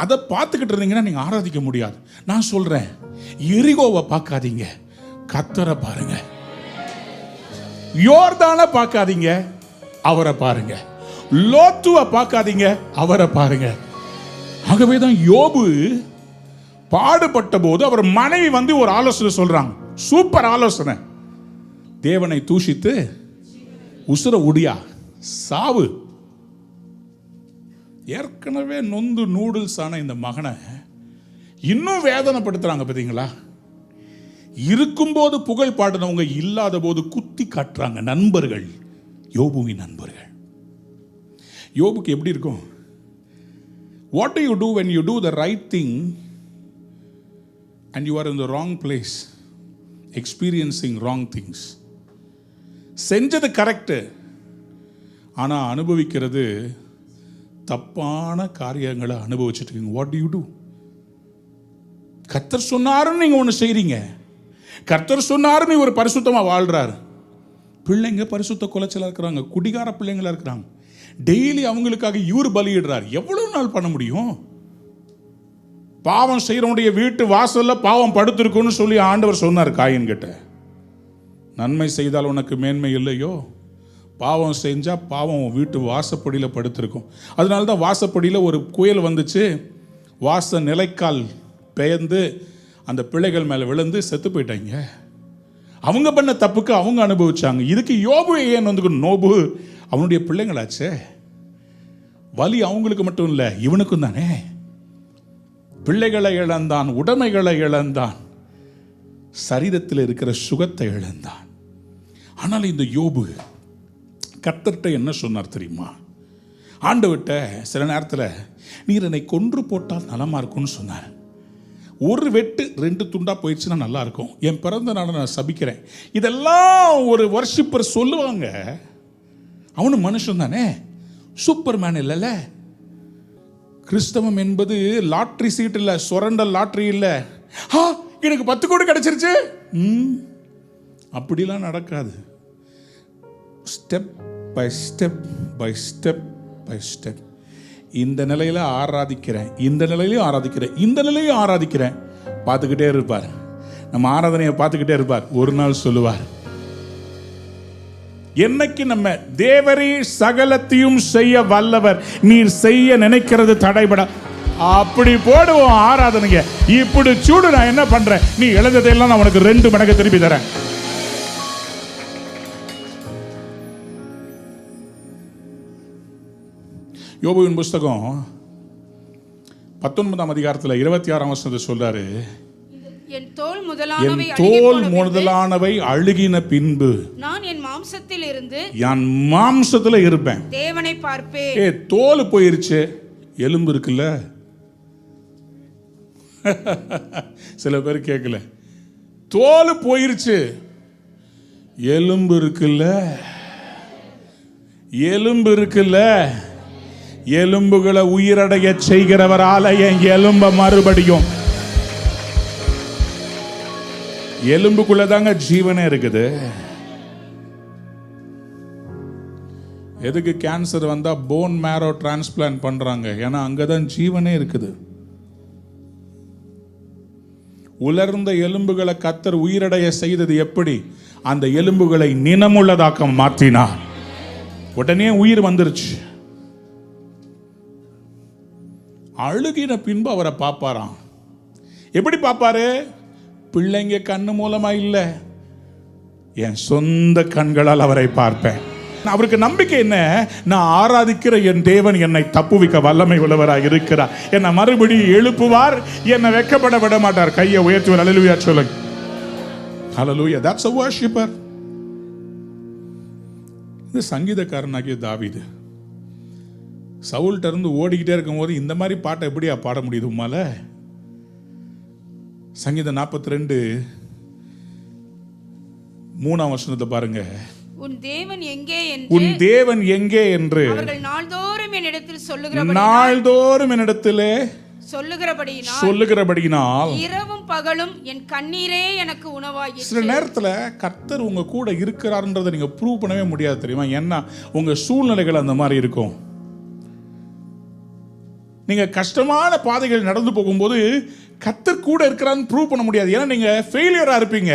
அதை பார்த்துக்கிட்டு இருந்தீங்கன்னா நீங்க ஆராதிக்க முடியாது. நான் சொல்றேன், எரிகோவை பார்க்காதீங்க, கர்த்தரை பாருங்க. யோர்தானை பார்க்காதீங்க, அவரை பாருங்க. லோத்துவை பார்க்காதீங்க, அவரை பாருங்க. ஆகவே தான் யோபு பாடுபட்ட போது அவர் மனைவி வந்து ஒரு ஆலோசனை சொல்றாங்க, சூப்பர் ஆலோசனை. தேவனை தூஷித்து உசுர உடியா சாவு. ஏற்கனவே நொந்து நூடுல்ஸ் ஆன இந்த மகனை இன்னும் வேதனைப்படுத்துறாங்க. பார்த்தீங்களா? இருக்கும்போது புகழ் பாடினவங்க இல்லாத போது குத்தி காட்டுறாங்க நண்பர்கள். யோபுவின் நண்பர்கள். யோபுக்கு எப்படி இருக்கும்? What do you do when you do the right thing and you are in the wrong place experiencing wrong things? செஞ்சது கரெக்ட், ஆனா அனுபவிக்கிறது தப்பான காரியங்களை அனுபவிச்சுட்டு இருக்கீங்க. What do you do? கர்த்தர் சொன்னாருன்னு நீங்க ஒன்று செய்றீங்க, கர்த்தர் சொன்னாருன்னு இவர் பரிசுத்தமா வாழ்றாரு. பிள்ளைங்க பரிசுத்த குலைச்சலா இருக்கிறாங்க, குடிகார பிள்ளைங்களா இருக்கிறாங்க. டெய்லி அவங்களுக்காக இவர் பலியிடுறார். எவ்வளவு நாள் பண்ண முடியும்? பாவம் செய்யறவனுடைய வீட்டு வாசல்ல பாவம் படுத்திருக்குன்னு சொல்லி ஆண்டவர் சொன்னார் காயின் கிட்ட. நன்மை செய்தால் உனக்கு மேன்மை இல்லையோ, பாவம் செஞ்சா பாவம் வீட்டு வாசப்படியில் படுத்திருக்கும். அதனால தான் வாசப்படியில் ஒரு புயல் வந்துச்சு, வாச நிலைக்கால் பெயர்ந்து அந்த பிள்ளைகள் மேலே விழுந்து செத்து போயிட்டாங்க. அவங்க பண்ண தப்புக்கு அவங்க அனுபவிச்சாங்க. இதுக்கு யோபு ஏன் வந்து நோபு அவனுடைய பிள்ளைங்களாச்சே. வலி அவங்களுக்கு மட்டும் இல்லை, இவனுக்கும் தானே. பிள்ளைகளை இழந்தான், உடைமைகளை இழந்தான், சரீரத்தில் இருக்கிற சுகத்தை இழந்தான். ஆனால் இந்த யோபு கர்த்தர்கிட்ட என்ன சொன்னார் தெரியுமா? ஆண்டவர்கிட்ட சில நேரத்தில் நீர் என்னை கொன்று போட்டால் நலமா இருக்கும்னு சொன்னார். ஒரு வெட்டு 2 துண்டா போயிடுச்சுன்னா நல்லா இருக்கும், என் பிறந்த நாளை நான் சபிக்கிறேன். இதெல்லாம் ஒரு வர்ஷிப்பர் சொல்லுவாங்க. அவனு மனுஷன் தானே, சூப்பர் மேன் இல்லைல்ல. கிறிஸ்தவம் என்பது லாட்ரி சீட் இல்லை, சுரண்ட லாட்ரி இல்லை. எனக்கு 10 கோடி கிடைச்சிருச்சு, அப்படிலாம் நடக்காது. Step by step by step by step. இந்த நிலையில ஆராதிக்கிறேன், இந்த நிலையிலையும் ஆராதிக்கிறேன், இந்த நிலையும் ஆராதிக்கிறேன். பார்த்துக்கிட்டே இருப்பார், நம்ம ஆராதனையை பார்த்துக்கிட்டே இருப்பார். ஒரு நாள் சொல்லுவார், என்னைக்கு நம்ம தேவரே சகலத்தையும் செய்ய வல்லவர், நீர் செய்ய நினைக்கிறது தடைபட, அப்படி போடுவோம் ஆராதனைங்க. இப்படி சூடு, நான் என்ன பண்றேன், நீ எழுந்ததையெல்லாம் நான் உனக்கு 2 மடங்கு திருப்பி தரேன். யோபுவின் புஸ்தகம் 19ஆம் அதிகாரத்தில் 26ஆம் வசனத்தை சொல்றாரு, என் தோல் முதலானவை அழுகின பின்பு நான் என் மாம்சத்தில் இருந்து என் மாம்சத்துல இருப்பேன், தேவனை பார்ப்பேன். தோல் போயிருச்சு, எலும்பு இருக்குல்ல. சில பேர் கேட்கல, தோல் போயிருச்சு, எலும்பு இருக்குல்ல, எலும்பு இருக்குல்ல. எலும்புகளை உயிரடைய செய்கிறவரால என் எலும்ப மறுபடியும், எலும்புக்குள்ளதாங்க ஜீவனே இருக்குது. எதுக்கு கேன்சர் வந்தா போன் மேரோ டிரான்ஸ்பிளான்ட் பண்றாங்க? ஏன்னா அங்கதான் ஜீவனே இருக்குது. உலர்ந்த எலும்புகளை கர்த்தர் உயிரடைய செய்தது எப்படி? அந்த எலும்புகளை நினமுள்ளதாக்க மாற்றினார். உடனே உயிர் வந்துருச்சு. அழுகின பின்பு அவரை பார்ப்பாராம். எப்படி பார்ப்பாரு? பிள்ளைங்க கண்ணு மூலமா இல்ல, என் சொந்த கண்களால் அவரை பார்ப்பேன். அவருக்கு நம்பிக்கை என்ன? நான் ஆராதிக்கிற என் தேவன் என்னை தப்புவிக்க வல்லமை உள்ளவராக இருக்கிறார், என்னை மறுபடியும் எழுப்புவார், என்னை வெட்கப்பட விட மாட்டார். கையை உயர்த்துவார். ஹல்லேலூயா சொல்லுங்க. ஹல்லேலூயா. That's a worshipper. இந்த சங்கீதக்காரனாகிய தாவீது சவுல்ட்ட இருந்து ஓடிக்கிட்டே இருக்கும் போது இந்த மாதிரி பாட்டை எப்படியா பாட முடியுது உம்மால? சங்கீதம் 42 3ஆம் வசனத்தை பாருங்க. உன் தேவன் எங்கே என்று அவர்கள் நாள்தோறும் என்னிடத்தில் சொல்லுகிறபடியினால் இரவும் பகலும் என் கண்ணீரே எனக்கு உணவாயிற்று. சில நேரத்துல கர்த்தர் உங்க கூட இருக்கிறார்ன்றதை நீங்க ப்ரூவ் பண்ணவே முடியாது தெரியுமா? ஏன்னா உங்க சூழ்நிலைகள் அந்த மாதிரி இருக்கும். நீங்க கஷ்டமான பாதைகள் நடந்து போகும்போது கர்த்தர் கூட இருக்கிறான்னு ப்ரூவ் பண்ண முடியாது. ஏன்னா நீங்க ஃபெயிலியரா இருப்பீங்க.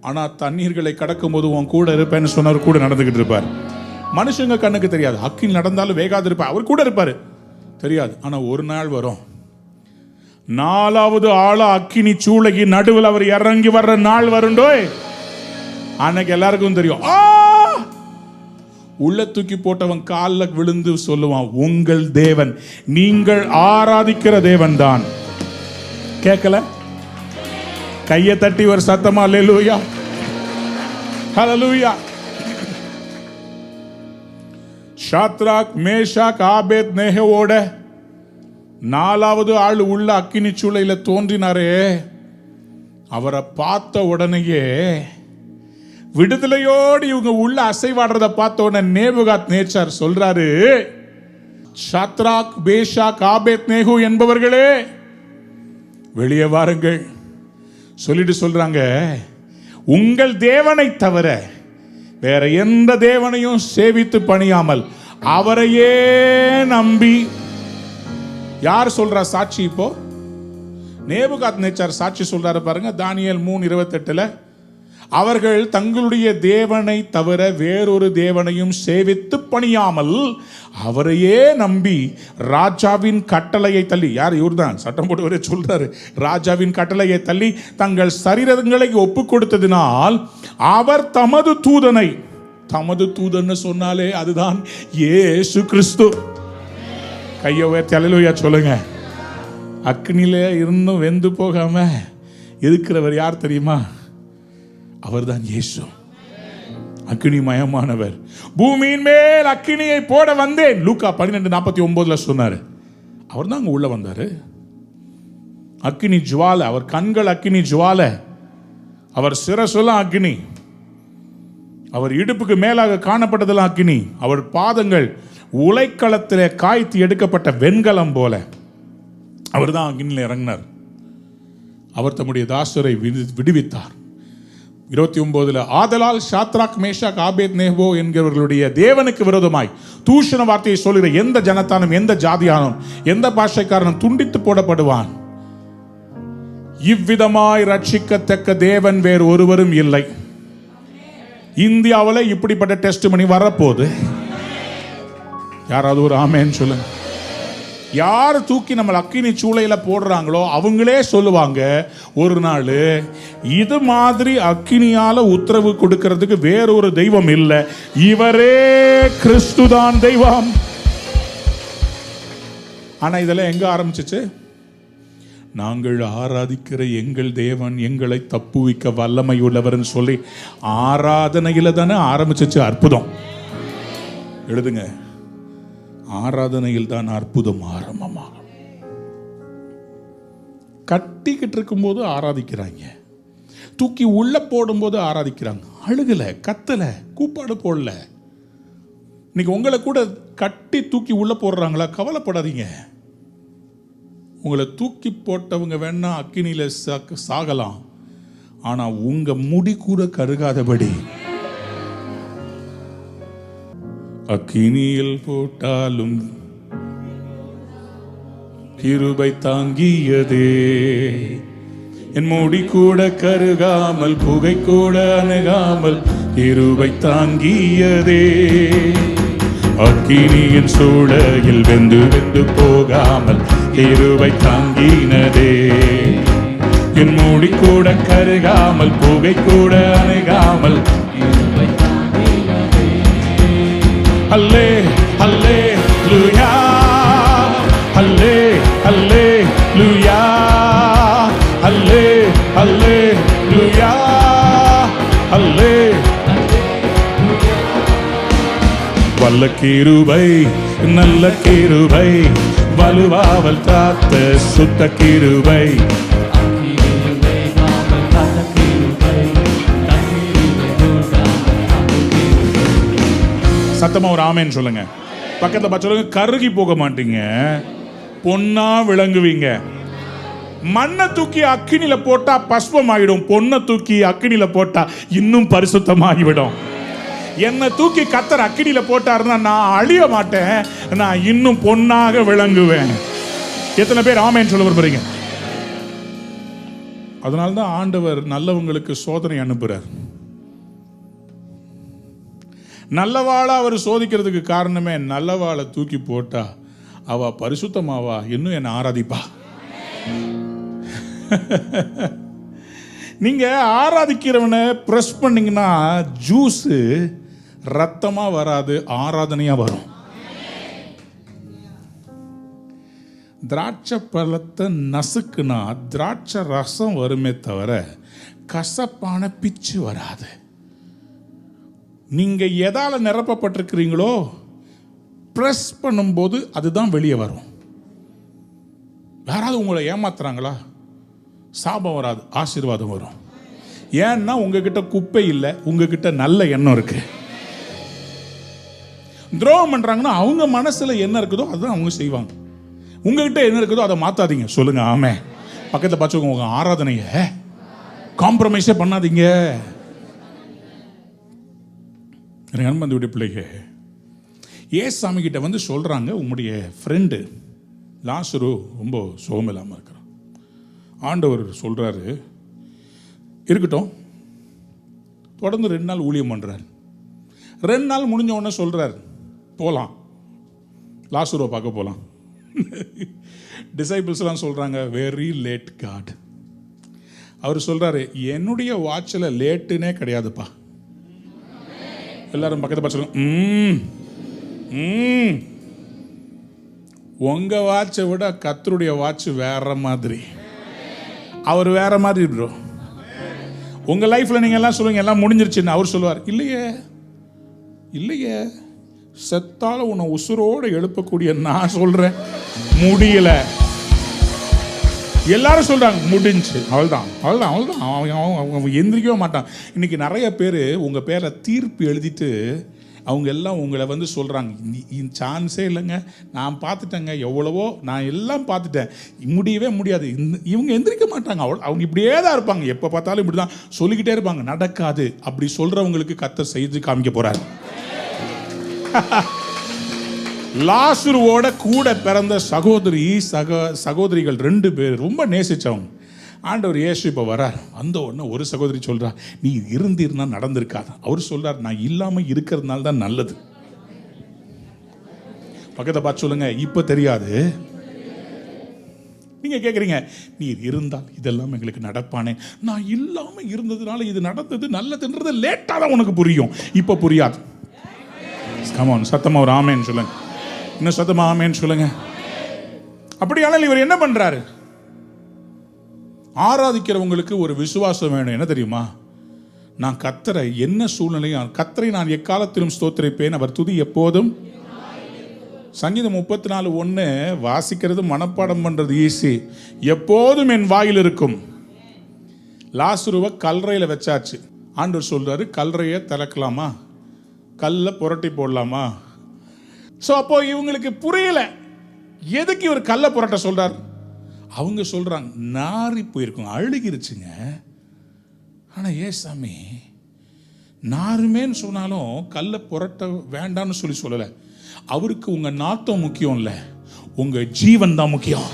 ஆனா தண்ணீர்களை கடக்கும் போது உன் கூட இருப்பேன்னு சொன்னவர் கூட நடந்துகிட்டு இருப்பார். மனுஷங்க கண்ணுக்கு தெரியாது. அக்கில் நடந்தாலும் வேகாது இருப்பார், அவர் கூட இருப்பாரு, தெரியாது. ஆனா ஒரு நாள் வரும், 4வது ஆளா அக்கினி சூளைக்கு நடுவில் அவர் இறங்கி வர்ற நாள் வருண்டோய். அன்னைக்கு எல்லாருக்கும் தெரியும். உள்ள தூக்கி போட்டவன் காலில் விழுந்து சொல்லுவான், உங்கள் தேவன், நீங்கள் ஆராதிக்கிற தேவன் தான். கேட்கல? கையை தட்டி ஒரு சத்தமா அல்லேலூயா, ஹல்லேலூயா. ஷாத்ராக் மேஷாக் ஆபேத்நேகோட 4வது ஆள் உள்ள அக்கினி சூளையில தோன்றினாரே, அவரை பார்த்த உடனேயே விடுதலையோடு இவங்க உள்ள அசைவாடுறத பார்த்த உடனே நேபுகாத் நேச்சார் சொல்றாரு, ஷாத்ராக் மேஷாக் ஆபேத்நேகோ என்பவர்களே வெளியே வாருங்கள், சொல்லிட்டு சொல்றாங்க, உங்கள் தேவனை தவிர வேற எந்த தேவனையும் சேவித்து பணியாமல் அவரையே நம்பி. யார் சொல்றா சாட்சி? இப்போ நேபுகாத்நேச்சார் சாட்சி சொல்றாரு பாருங்க, தானியேல் 3:28. அவர்கள் தங்களுடைய தேவனை தவிர வேறொரு தேவனையும் சேவித்து பணியாமல் அவரையே நம்பி ராஜாவின் கட்டளையை தள்ளி. யார்? இவர்தான் சட்டம் போட்டு சொல்றாரு. ராஜாவின் கட்டளையை தள்ளி தங்கள் சரீரங்களை ஒப்பு கொடுத்ததினால் அவர் தமது தூதனை, தமது தூதன்னு சொன்னாலே அதுதான் இயேசு கிறிஸ்து. கையை உயர்த்தி அல்லேலூயா சொல்லுங்க. அக்னியில இருந்தும் வெந்து போகாம இருக்கிறவர் யார் தெரியுமா? அவர்தான் இயேசு. அக்னி மயமானவர். பூமியின் மேல் அக்னியை போட வந்தேன், லூக்கா 12:49 சொன்னாரு. அவர் தான் அங்க உள்ள வந்தாரு. அக்னி ஜுவாலை, அவர் கண்கள் அக்னி ஜுவாலை, அவர் சிரசெல்லாம் அக்னி, அவர் இடுப்புக்கு மேலாக காணப்பட்டதெல்லாம் அக்னி, அவர் பாதங்கள் உலைக்களத்திலே காய்த்து எடுக்கப்பட்ட வெண்கலம் போல. அவர் தான் அக்னியில் இறங்கினார். அவர் தம்முடைய தாசரை விடுவித்தார். 29 ஆதலால் சாத்ராக் மேஷாக் ஆபேத்நேகோ என்கிறவர்களுடைய தேவனுக்கு விரோதமாய் தூஷண வார்த்தையை சொல்லுகிற எந்த ஜனத்தானும் எந்த ஜாதியானும் எந்த பாஷைக்காரனும் துண்டித்து போடப்படுவான். இவ்விதமாய் ரட்சிக்கத்தக்க தேவன் வேறு ஒருவரும் இல்லை. இந்தியாவில் இப்படிப்பட்ட டெஸ்ட் பண்ணி வரப்போகுது. யாராவது ஒரு ஆமேன்னு சொல்லுங்க. யார் தூக்கி நம்ம அக்கினி சூளையில போடுறாங்களோ அவங்களே சொல்லுவாங்க ஒரு நாள், இது மாதிரி அக்கினியால உத்தரவு கொடுக்கிறதுக்கு வேறொரு தெய்வம் இல்லை, இவரே கிறிஸ்துதான் தெய்வம். ஆனா இதெல்லாம் எங்க ஆரம்பிச்சிச்சு? நாங்கள் ஆராதிக்கிற எங்கள் தேவன் எங்களை தப்புவிக்க வல்லமை உள்ளவர்னு சொல்லி ஆராதனையில தானே ஆரம்பிச்சிச்சு அற்புதம். எழுதுங்க, ஆராதனையில் தான் அற்புதம் ஆரம்பமாகும். கட்டிக்கிட்டு இருக்கும்போது ஆராதிக்கிறாங்க, தூக்கி உள்ள போடும்போது ஆராதிக்கிறாங்க. அழுகல, கத்தல, கூப்பாடு போடல. இன்னைக்கு உங்களை கூட கட்டி தூக்கி உள்ள போடுறாங்களா? கவலைப்படாதீங்க. உங்களை தூக்கி போட்டவங்க வேணா அக்கினியில சாகலாம், ஆனா உங்க முடி கூட கருகாதபடி அக்கினியில் போட்டாலும் கிருபை தாங்கியதே, என் முடி கூட கருகாமல் புகை கூட அணுகாமல் கிருபை தாங்கியதே. அக்கினியின் சூளையில் வெந்து வெந்து போகாமல் கிருபை தாங்கினதே, என் முடி கூட கருகாமல் புகை கூட அணுகாமல். அல்லே அல்லே லூயா, அல்லே அல்லே லூயா, அல்லே அல்லே லூயா, அல்லே. வல்ல கிருபை நல்ல கிருபை வலுவாவல் காத்த சுத்த கிருபை. சத்தமா ஒரு ஆமேன்னு சொல்லுங்க. பக்கத்துல பார்த்து சொல்லுங்க, கருகி போக மாட்டீங்க, பொன்னா விளங்குவீங்க. மண்ணை தூக்கி அக்கினில போட்டா பஸ்பம் ஆகிடும், பொண்ணை தூக்கி அக்கினில போட்டா இன்னும் பரிசுத்தமாகிவிடும். என்னை தூக்கி கத்தர் அக்கினில போட்டாருன்னா நான் அழிய மாட்டேன், நான் இன்னும் பொன்னாக விளங்குவேன். எத்தனை பேர் ஆமேன்னு சொல்ல விரும்புறீங்க? அதனால்தான் ஆண்டவர் நல்லவங்களுக்கு சோதனை அனுப்புறார். நல்லவாளை அவர் சோதிக்கிறதுக்கு காரணமே, நல்லவாளை தூக்கி போட்டா அவ பரிசுத்தமாவா, இன்னும் என்ன ஆராதிப்பா. நீங்க ஆராதிக்கிறவனை பிரஸ் பண்ணீங்கன்னா ஜூஸ் ரத்தமா வராது, ஆராதனையா வரும். திராட்சை பழத்தை நசுக்குனா திராட்சை ரசம் வருமே தவிர கசப்பான பிச்சு வராது. நீங்க எதால நிரப்பப்பட்டிருக்கிறீங்களோ பிரஸ் பண்ணும்போது அதுதான் வெளியே வரும். யாராவது உங்களை ஏமாத்துறாங்களா? சாபம் வராது, ஆசீர்வாதம் வரும். ஏன்னா உங்ககிட்ட குப்பை இல்லை, உங்ககிட்ட நல்ல எண்ணம் இருக்கு. துரோகம் பண்றாங்கன்னா அவங்க மனசுல என்ன இருக்குதோ அதுதான் அவங்க செய்வாங்க. உங்ககிட்ட என்ன இருக்குதோ அதை மாத்தாதீங்க. சொல்லுங்க ஆமே. பக்கத்துல பார்த்து உங்க ஆராதனைய காம்ப்ரமைஸே பண்ணாதீங்க. எனக்கு அன்பு பிள்ளைங்க, ஏசாமி கிட்ட வந்து சொல்றாங்க, உங்களுடைய ஃப்ரெண்டு லாசரு ரொம்ப சுகம் இல்லாமல் இருக்கிறான். ஆண்டவர் சொல்றாரு, இருக்கட்டும். தொடர்ந்து 2 நாள் ஊழியம் பண்றார். 2 நாள் முடிஞ்ச உடனே சொல்றார், போகலாம், லாசருவை பார்க்க போகலாம். டிசைபிள்ஸ்லாம் சொல்றாங்க, வெரி லேட் காட். அவர் சொல்றாரு, என்னுடைய வாட்சில் லேட்டுனே கிடையாதுப்பா. எல்லாரும் பக்கத்தை பார்த்து சொல்லுங்க, உங்க வாட்சை விட கர்த்தருடைய வாட்ச் வேற மாதிரி. அவர் வேற மாதிரி ப்ரோ. உங்க லைஃப்ல நீங்க எல்லாம் சொல்லுங்க, எல்லாம் முடிஞ்சிருச்சுன்னு. அவர் சொல்லுவார், இல்லையே இல்லையே, செத்தால உன்னை உசுரோட எழுப்பக்கூடிய நான் சொல்றேன் முடியல. எல்லாரும் சொல்றாங்க முடிஞ்சு, அவள்தான் அவள்தான் அவள்தான், அவங்க எந்திரிக்கவே மாட்டான். இன்னைக்கு நிறைய பேர் உங்க பேரை தீர்ப்பு எழுதிட்டு அவங்க எல்லாம் உங்களை வந்து சொல்றாங்க, சான்ஸே இல்லைங்க, நான் பார்த்துட்டேங்க, எவ்வளவோ நான் எல்லாம் பார்த்துட்டேன், முடியவே முடியாது. இவங்க எந்திரிக்க மாட்டாங்க. அவங்க இப்படியே தான் இருப்பாங்க, எப்போ பார்த்தாலும் இப்படி தான் சொல்லிக்கிட்டே இருப்பாங்க. நடக்காது. அப்படி சொல்றவங்களுக்கு கர்த்தர் செய்து காமிக்க போறாரு. லாசருவோட கூட பிறந்த சகோதரிகள் 2 பேர் ரொம்ப நேசிச்சவங்க. ஆண்டவர் இயேசு இப்போ வரார். வந்த உடனே ஒரு சகோதரி சொல்றா, நீ இருந்தீர்னா நடந்திருக்காது. அவர் சொல்றார், நான் இல்லாமல் இருக்கிறதுனால தான் நல்லது. பக்கத்தை பார்த்து சொல்லுங்க, இப்போ தெரியாது. நீங்க கேட்குறீங்க, நீ இருந்தால் இதெல்லாம் எங்களுக்கு நடப்பானே. நான் இல்லாமல் இருந்ததுனால இது நடந்தது நல்லதுன்றது லேட்டாக தான் உனக்கு புரியும், இப்போ புரியாது. கமான், சத்தமா ஒரு ஆமேன்னு சொல்லுங்க. இன்னும் சத்தமா ஆமேன்னு சொல்லுங்க. அப்படியானால் இவர் என்ன பண்றாரு? ஆராதிக்கிறவங்களுக்கு ஒரு விசுவாசம் வேணும். என்ன தெரியுமா? நான் கர்த்தரை என்ன சூழ்நிலையும், கர்த்தரை நான் எக்காலத்திலும் ஸ்தோத்திரிப்பேன், அவர் துதி எப்போதும். சங்கீதம் 34:1 வாசிக்கிறது மனப்பாடம் பண்றது ஈஸி. எப்போதும் என் வாயில் இருக்கும். லாசருவை கல்றையில் வச்சாச்சு. ஆண்டவர் சொல்றாரு, கல்றையை திறக்கலாமா, கல்லை புரட்டி போடலாமா? ஸோ அப்போ இவங்களுக்கு புரியல, எதுக்கு இவர் கல்லை புரட்ட சொல்றார். அவங்க சொல்றாங்க, நாரி போயிருக்கும், அழுகிருச்சுங்க. ஆனால் ஏசாமி நாருமேன்னு சொன்னாலும் கல்லை புரட்ட வேண்டாம்னு சொல்லலை. அவருக்கு உங்க நாத்தம் முக்கியம் இல்லை, உங்க ஜீவன் தான் முக்கியம்.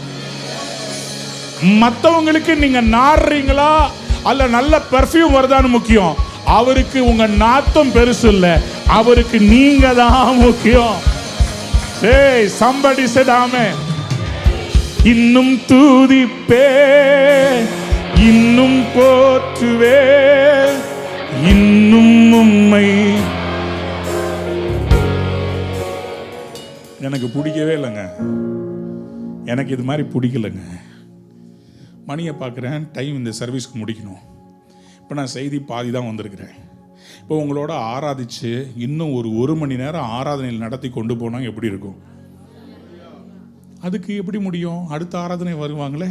மற்றவங்களுக்கு நீங்க நாடுறீங்களா அல்ல நல்ல பெர்ஃப்யூம் வருதான்னு முக்கியம். அவருக்கு உங்க நாத்தம் பெருசு இல்லை, அவருக்கு நீங்க தான் முக்கியம். ஏய், somebody said amen. இன்னும் தூதிப்பே, இன்னும் போற்றுவே, இன்னும் உம்மை. எனக்கு பிடிக்கவே இல்லைங்க, எனக்கு இது மாதிரி பிடிக்கலைங்க. மணியை பார்க்குறேன், டைம் இந்த சர்வீஸ்க்கு முடிக்கணும். இப்போ நான் செய்தி பாதி தான் வந்திருக்கிறேன். இப்போ உங்களோட ஆராதிச்சு இன்னும் ஒரு 1 மணி நேரம் ஆராதனையில் நடத்தி கொண்டு போனால் எப்படி இருக்கும்? அதுக்கு எப்படி முடியும்? அடுத்த ஆராதனை வருவாங்களே.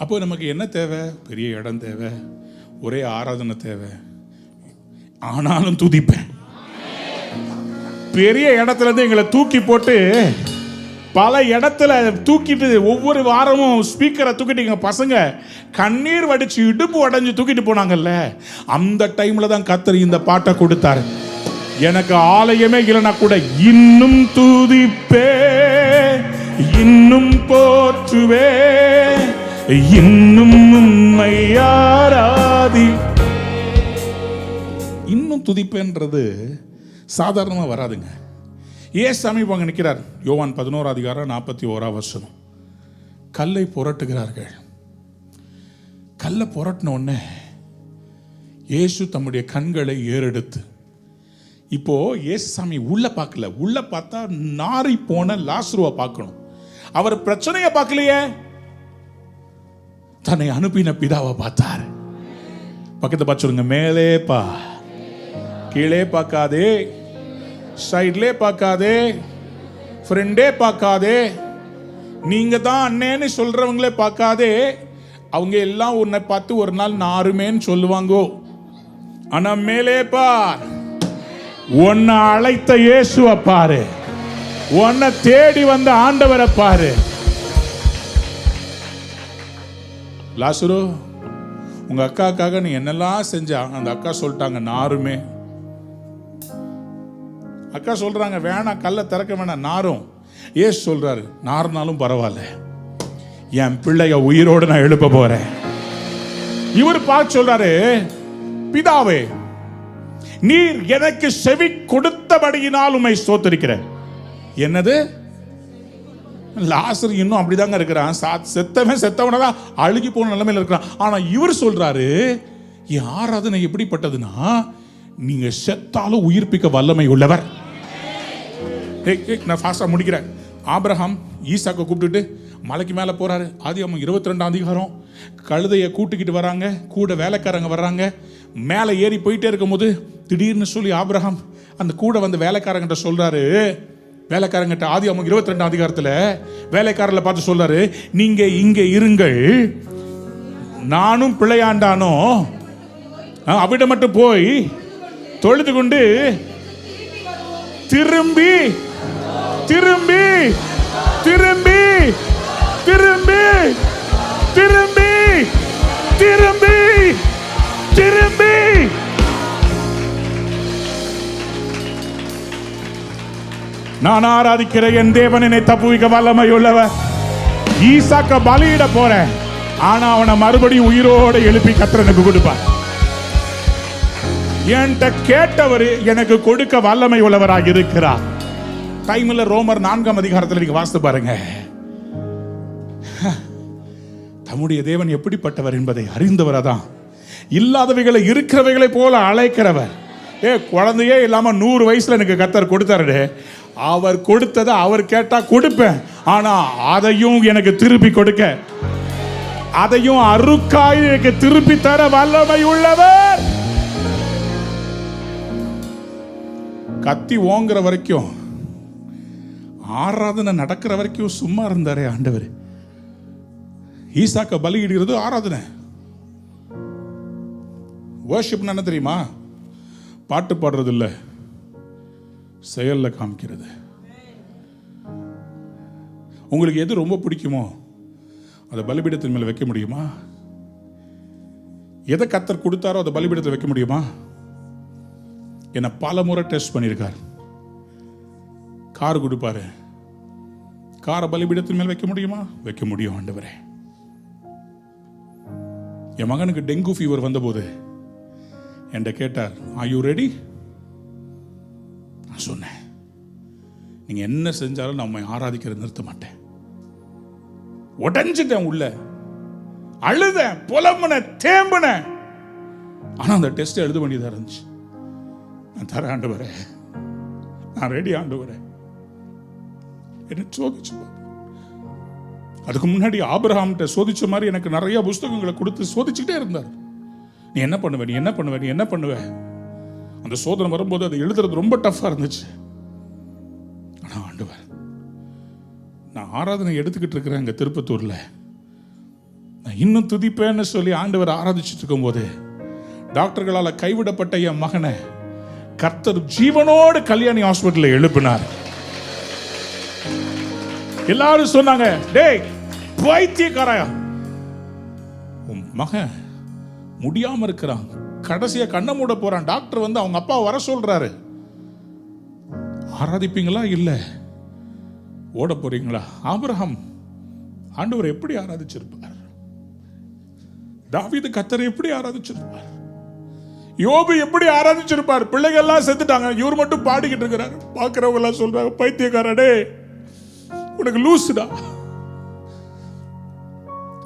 அப்போ நமக்கு என்ன தேவை? பெரிய இடம் தேவை, ஒரே ஆராதனை தேவை. ஆனாலும் துதிப்பேன். பெரிய இடத்துல இருந்து எங்களை தூக்கி போட்டு பல இடத்துல தூக்கிட்டு, ஒவ்வொரு வாரமும் ஸ்பீக்கரை தூக்கிட்டு பசங்க கண்ணீர் வடிச்சு இடுப்பு உடஞ்சு தூக்கிட்டு போனாங்கல்ல, அந்த டைம்ல தான் கர்த்தர் இந்த பாட்டை கொடுத்தாரு. எனக்கு ஆலயமே இல்லைனா கூட இன்னும் தூதிப்பே, இன்னும் போற்றுவே, இன்னும் உம்மை ஆராதி. இன்னும் துதிப்பேன்றது சாதாரணமாக வராதுங்க. ஏசாமி அங்கே நிற்கிறார். யோவான் 11:41 கல்லை புரட்டுகிறார்கள். கல்லை புரட்டின உடனே இயேசு தம்முடைய கண்களை ஏறெடுத்து, இப்போ ஏசாமி உள்ள பார்க்கல, உள்ள பார்த்தா நாரி போன லாசருவை பார்க்கணும். அவர் பிரச்சனையை பார்க்கலையே, தன்னை அனுப்பின பிதாவை பார்த்தார். பக்கத்தை பார்த்து சொல்லுங்க, மேலே பா, கீழே பார்க்காதே, சைட்லே பார்க்காதே, ஃப்ரெண்டே பார்க்காதே, நீங்க தான் அண்ணேன்னு சொல்றவங்களே பார்க்காதே. அவங்க எல்லாம் உன்னை பார்த்து ஒரு நாள் நாருமேன்னு சொல்லுவாங்க. ஆனா மேலே பார், உன்னை அழைத்த இயேசுவை பாரு, உன்னை தேடி வந்த ஆண்டவரை பாரு. லாசரு உங்க அக்காக்காக நீ என்னெல்லாம் செஞ்சா? அந்த அக்கா சொல்லிட்டாங்க, நாருமே. அக்கா சொல்றாங்க, வேணாம், கல்லை திறக்க வேணாம், நாரும். ஏசு சொல்றாரு, நார்னாலும் பரவாயில்ல, என் பிள்ளைய உயிரோடு நான் எழுப்ப போறேன். இவர் பார்த்து சொல்றாரு, பிதாவே, நீர் எனக்கு செவி கொடுத்தபடியினால் உம்மை ஸ்தோத்திரிக்கிறேன். என்னது? லாசர் இன்னும் அப்படிதாங்க இருக்கிறான். செத்தவனதான் அழுகி போன நிலைமையில இருக்கிறான். ஆனா இவர் சொல்றாரு, என் ஆராதனை எப்படிப்பட்டதுன்னா, நீங்க செத்தாலும் உயிர்ப்பிக்க வல்லமை உள்ளவர். நான் ஃபாஸ்டா முடிக்கிறேன். ஆபிரகாம் ஈசாக்கை கூப்பிட்டுட்டு மலைக்கு மேலே போறாரு. ஆதியாகமம் 22 அதிகாரம். கழுதையை கூட்டிக்கிட்டு வராங்க, கூட வேலைக்காரங்க வர்றாங்க. மேலே ஏறி போயிட்டே இருக்கும்போது திடீர்னு சொல்லி ஆபிரகாம் அந்த கூட வந்த வேலைக்காரங்கிட்ட சொல்றாரு, வேலைக்காரங்கிட்ட ஆதியாகமம் 22 அதிகாரத்தில் வேலைக்காரர்களை பார்த்து சொல்றாரு, நீங்க இங்க இருங்கள், நானும் பிள்ளையாண்டானோ அவிட மட்டும் போய் தொழுது கொண்டு திரும்பி திரும்பி திரும்பி திரும்பி திரும்பி திரும்பி திரும்பி நான் ஆராதிக்கிற என் தேவன் என்னை தப்புவிக்க வல்லமை உள்ளவர். ஈசாக்க பலியிட போறேன், ஆனா அவனை மறுபடியும் உயிரோட எழுப்பி கர்த்தர் எனக்கு கொடுப்பார். என்கிட்ட கேட்டவர் எனக்கு கொடுக்க வல்லமை உள்ளவராக இருக்கிறார். டைம்ல ரோமர் 4 அதிகாரத்தில் நீங்க வாசித்து பாருங்க. தம்முடைய தேவன் எப்படிப்பட்டவர் என்பதை அறிந்தவராதான் இல்லாதவைகளை இருக்கிறவைகளை போல அழைக்கிறவர். குழந்தையே இல்லாம 100 வயசுல எனக்கு கர்த்தர் கொடுத்தாரு. அவர் கொடுத்ததை அவர் கேட்டா கொடுப்பேன், ஆனா அதையும் எனக்கு திருப்பி கொடுக்க, அதையும் அருக்காய் எனக்கு திருப்பி தர வல்லமை உள்ளவர். கத்தி ஓங்குற வரைக்கும், ஆராதனை நடக்கிற வரைக்கும் சும்மா இருந்தாரே ஆண்டவர். ஈசாக்க பலியிடுகிறது ஆராதனை. வர்ஷிப் என்ன தெரியுமா? பாட்டு பாடுறது இல்லை, செயல்ல காமிக்கிறது. உங்களுக்கு எது ரொம்ப பிடிக்குமோ அதை பலிபீடத்தின் மேல வைக்க முடியுமா? எதை கர்த்தர் கொடுத்தாரோ அதை பலிபீடத்தை வைக்க முடியுமா? என்ன பல முறை டெஸ்ட் பண்ணியிருக்கார். கார் கொடுப்பாரு, காரை பலிபீடத்தின் மேல் வைக்க முடியுமா? வைக்க முடியும் ஆண்டவரே. என் மகனுக்கு டெங்கு ஃபீவர் வந்தபோது என்கிட்ட கேட்டார், ஆர் யூ ரெடி? நான் சொன்னேன், நீங்க என்ன செஞ்சாலும் நான் உம்மை ஆராதிக்கிறது நிறுத்த மாட்டேன். உடைஞ்சிட்டேன், உள்ள அழுதேன், புலம்புன, தேம்புன. ஆனா அந்த டெஸ்ட் எழுத வேண்டியதா இருந்துச்சு. நான் தர ஆண்டவரே, நான் ரெடி ஆண்டவரே, என்ன சோதிச்சு. அதுக்கு முன்னாடி ஆபிரகாம்கிட்ட சோதிச்ச மாதிரி எனக்கு நிறைய புஸ்தகங்களை கொடுத்து சோதிச்சுட்டே இருந்தார். நீ என்ன பண்ணுவ, நீ என்ன பண்ணுவ, நீ என்ன பண்ணுவ. அந்த சோதனை வரும்போது அதை எழுதுறது ரொம்ப டஃபா இருந்துச்சு. ஆனா ஆண்டவர், நான் ஆராதனை எடுத்துக்கிட்டு இருக்கிறேன் அங்க திருப்பத்தூர்ல, நான் இன்னும் துதிப்பேன்னு சொல்லி ஆண்டவர் ஆராதிச்சுட்டு இருக்கும் போது டாக்டர்களால் கைவிடப்பட்ட என் மகனை கர்த்தர் ஜீவனோடு கல்யாணி ஹாஸ்பிட்டல்ல எழுப்பினார். எல்லாரும் சொன்னாங்க, டேய் பைத்தியக்காரா, உன் மகன் முடியாம இருக்கிறான், கடைசியா கண்ணை மூட போறான். டாக்டர் வந்து அவங்க அப்பா வர சொல்றாரு. ஆராதிப்பீங்களா? இல்ல. ஓட போறீங்களா? ஆபிரகாம் ஆண்டவர் எப்படி ஆராதிச்சிருப்பார்? தாவீது கர்த்தரை எப்படி ஆராதிச்சிருப்பார்? யோபு எப்படி ஆராதிச்சிருப்பார்? பிள்ளைகள் எல்லாம் செத்துட்டாங்க, இவர் மட்டும் பாடிக்கிட்டு இருக்கிறார். பாக்குறவங்க எல்லாம் சொல்றாங்க, பைத்தியக்காரடே, உனக்கு லூசுடா,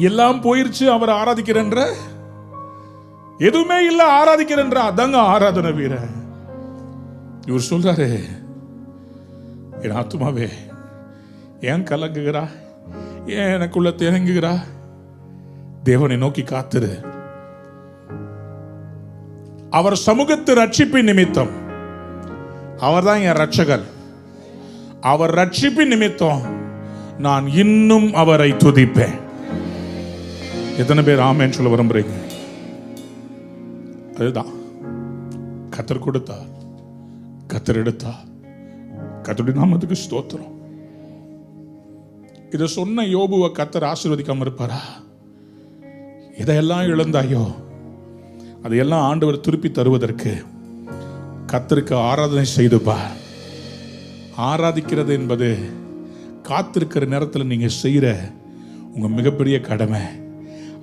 எல்லாம் போயிருச்சு, அவரை ஆராதிக்கிறன்ற, எதுவுமே இல்ல ஆராதிக்கிறன்ற, அதாங்க ஆராதனை வீர. இவர் சொல்றாரு, என் ஆத்துமாவே ஏன் கலங்குகிறா, ஏன் எனக்குள்ள திணங்குகிறா, தேவனை நோக்கி காத்துரு. அவர் சமூகத்து ரட்சிப்பின் நிமித்தம், அவர் தான் என் ரட்சகர், அவர் ரட்சிப்பின் நிமித்தம் நான் இன்னும் அவரை துதிப்பேன். எத்தனை பேர் ஆமென் சொல்ல விரும்புறீங்க? அதுதான் கர்த்தர் கொடுத்தார், கர்த்தர் எடுத்தார். கர்த்தருடைய நாமத்துக்கு ஸ்தோத்திரம். இதை சொன்ன யோபுவை கர்த்தர் ஆசீர்வதிக்காம இருப்பாரா? இதையெல்லாம் இழந்தாயோ அதையெல்லாம் ஆண்டவர் திருப்பி தருவதற்கு கர்த்தருக்கு ஆராதனை செய்து பார். ஆராதிக்கிறது என்பது காத்திருக்கிற நேரத்தில் நீங்க செய்யற உங்க மிகப்பெரிய கடமை.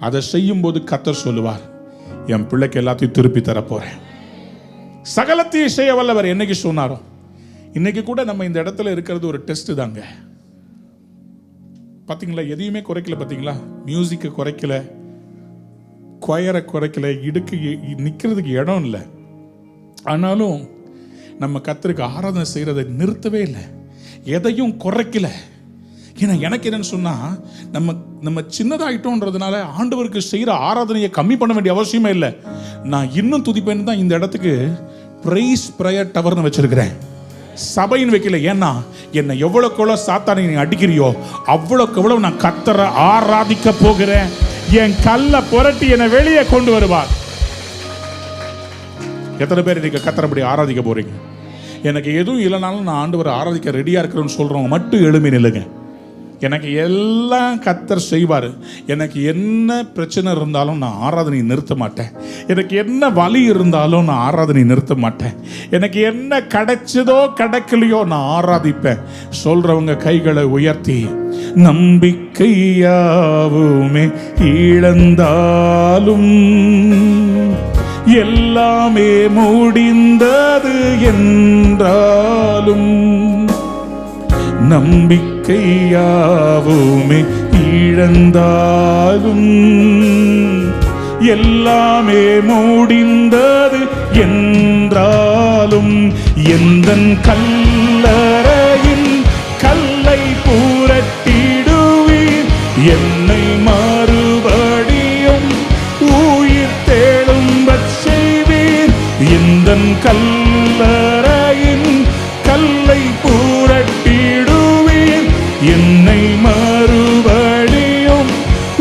அதை செய்யும் போது கர்த்தர் சொல்லுவார், என் பிள்ளைக்கு எல்லாத்தையும் திருப்பி தரப்போறேன். சகலத்தையும் செய்ய வல்லவர் என்னைக்கு சொன்னாரோ. இன்னைக்கு கூட நம்ம இந்த இடத்துல இருக்கிறது ஒரு டெஸ்ட் தாங்க. பார்த்தீங்களா, எதையுமே குறைக்கல. பார்த்தீங்களா, மியூசிக்கை குறைக்கல, கொயரை குறைக்கல, இடுக்கு நிற்கிறதுக்கு இடம் இல்லை. ஆனாலும் நம்ம கர்த்தருக்கு ஆராதனை செய்கிறத நிறுத்தவே இல்லை, எதையும் குறைக்கல. ஏன்னா எனக்கு என்னன்னு சொன்னால், நம்ம சின்னதாயிட்டோன்றதுனால ஆண்டவருக்கு செய்கிற ஆராதனையை கம்மி பண்ண வேண்டிய அவசியமே இல்லை. நான் இன்னும் துதிப்பேன்னு தான் இந்த இடத்துக்கு பிரைஸ் பிரேயர் டவர்னு வச்சிருக்கிறேன், சபைன்னு வைக்கல. ஏன்னா என்னை எவ்வளோக்கு எவ்வளோ சாத்தானை நீ அடிக்கிறியோ அவ்வளோக்கு எவ்வளோ நான் கர்த்தரை ஆராதிக்க போகிறேன். என் கல்லை புரட்டி என்னை வெளியே கொண்டு வருவார். எத்தனை பேர் இன்னைக்கு கர்த்தரை அப்படி ஆராதிக்க போறீங்க? எனக்கு எதுவும் இல்லைனாலும் நான் ஆண்டவரை ஆராதிக்க ரெடியா இருக்கிறேன்னு சொல்றவங்க மட்டும் எழுமி நில்லுங்க. எனக்கு எல்லாம் கர்த்தர் செய்வார். எனக்கு என்ன பிரச்சனை இருந்தாலும் நான் ஆராதனை நிறுத்த மாட்டேன். எனக்கு என்ன வலி இருந்தாலும் நான் ஆராதனை நிறுத்த மாட்டேன். எனக்கு என்ன கிடைச்சதோ கிடைக்கலையோ நான் ஆராதிப்பேன். சொல்றவங்க கைகளை உயர்த்தி, நம்பிக்கையாவுமே இழந்தாலும் எல்லாமே முடிந்தது என்றாலும், நம்பிக்கையாவுமே இழந்தாலும் எல்லாமே முடிந்தது என்றாலும், எந்தன் கல்லறையின் கல்லை புரட்டிடுவீர், என்னை மறுபடியும் உயிர் தேழும்பச் செய்வீர். எந்தன் கல்லறையின் கல்லை புரட்டிடுவீர், என்னை மறுபடியும்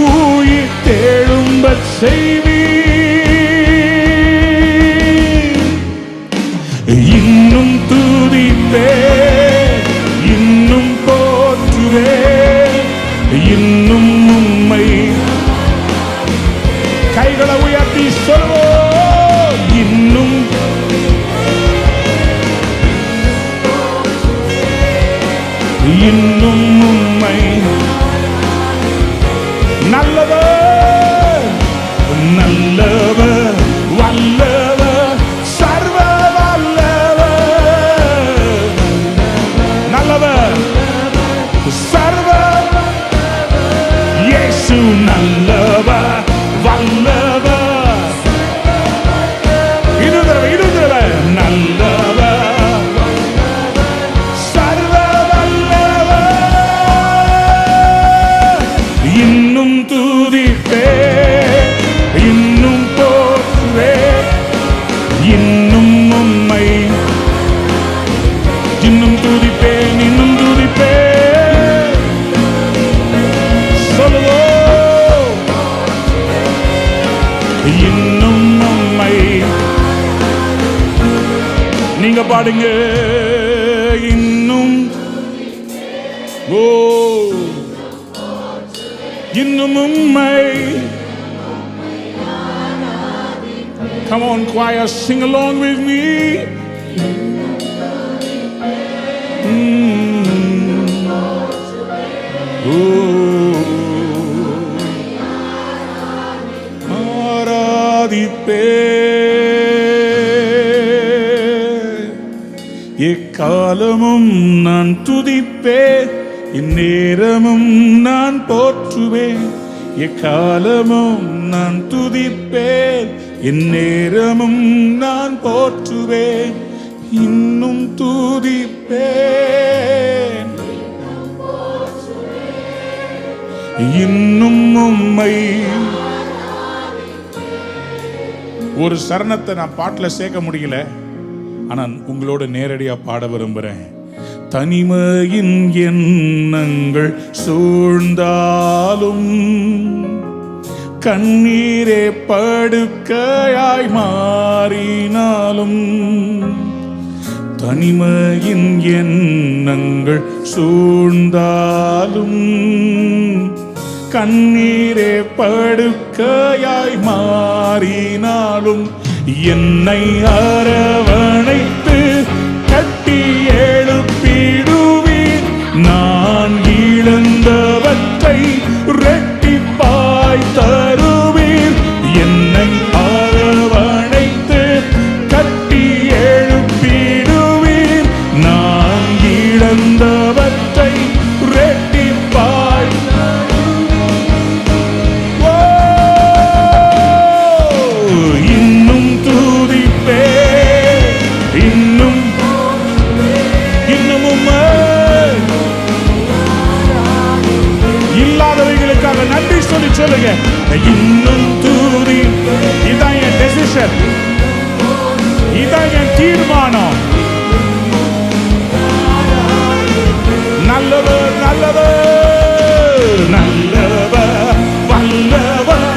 உயிர் தேழும்பச் செய்வீர். இன்னும் துதிப்பே, இன்னும் போற்றுவே, இன்னும் உம்மை. கைகளை உயர்த்தி சொல்வோம், இன்னும் இன்னும் உம்மை. நல்லவர் நல்லவர் வல்லவர் சர்வ வல்லவர், நல்லவர் சர்வ இயேசு நல்லவர் வல்லவர். இது தடவை நல்லவர் சர்வ வல்லவர். இன்னும் துதிப்பே, இன்னும் போற்றுவே, இன்னும் உம்மை. இன்னும் துதிப்பேன், இன்னும் துதிப்பேன். சொல்லுவோம், இன்னும் உம்மை. நீங்க பாடுங்க, இன்னும் ஓ இன்னும் உம்மை. Come on choir, sing along with me. ஆராதிப்பே, எக்காலமும் நான் துதிப்பேன், இந்நேரமும் நான் போற்றுவேன். எக்காலமும் நான் துதிப்பேன், இந்நேரமும் நான் போற்றுவேன். இன்னும் துதிப்பேன், இன்னும் உம்மை. ஒரு சரணத்தை நான் பாட்டில் சேர்க்க முடியல, ஆனால் உங்களோட நேரடியாக பாட விரும்புகிறேன். தனிமையின் எண்ணங்கள் சூழ்ந்தாலும், கண்ணீரே படுக்கையாய் மாறினாலும், தனிமையின் எண்ணங்கள் சூழ்ந்தாலும், கண்ணீரே படுக்க வெட்கையாய் மாறினாலும் என்னை அரவணைத்து கட்டி எழுப்பிடுவீர். நான் இழந்தவற்றை ரெட்டிப்பாய் தருவீர். என்னை அரவணைத்து கட்டி எழுப்பிடுவீர். நான் இழந்தவற்றை ரெட்டிப்பாய். இன்னும் துதிப்பே, இன்னும் இன்னமும் இல்லாதவைகளுக்காக நன்றி சொல்லி சொல்லுங்க. இன்னும் துதி. இதான் என் டெசிஷன், இதான் என் தீர்மானம். நல்லவர் நல்லவர் நல்லவர் வல்லவர்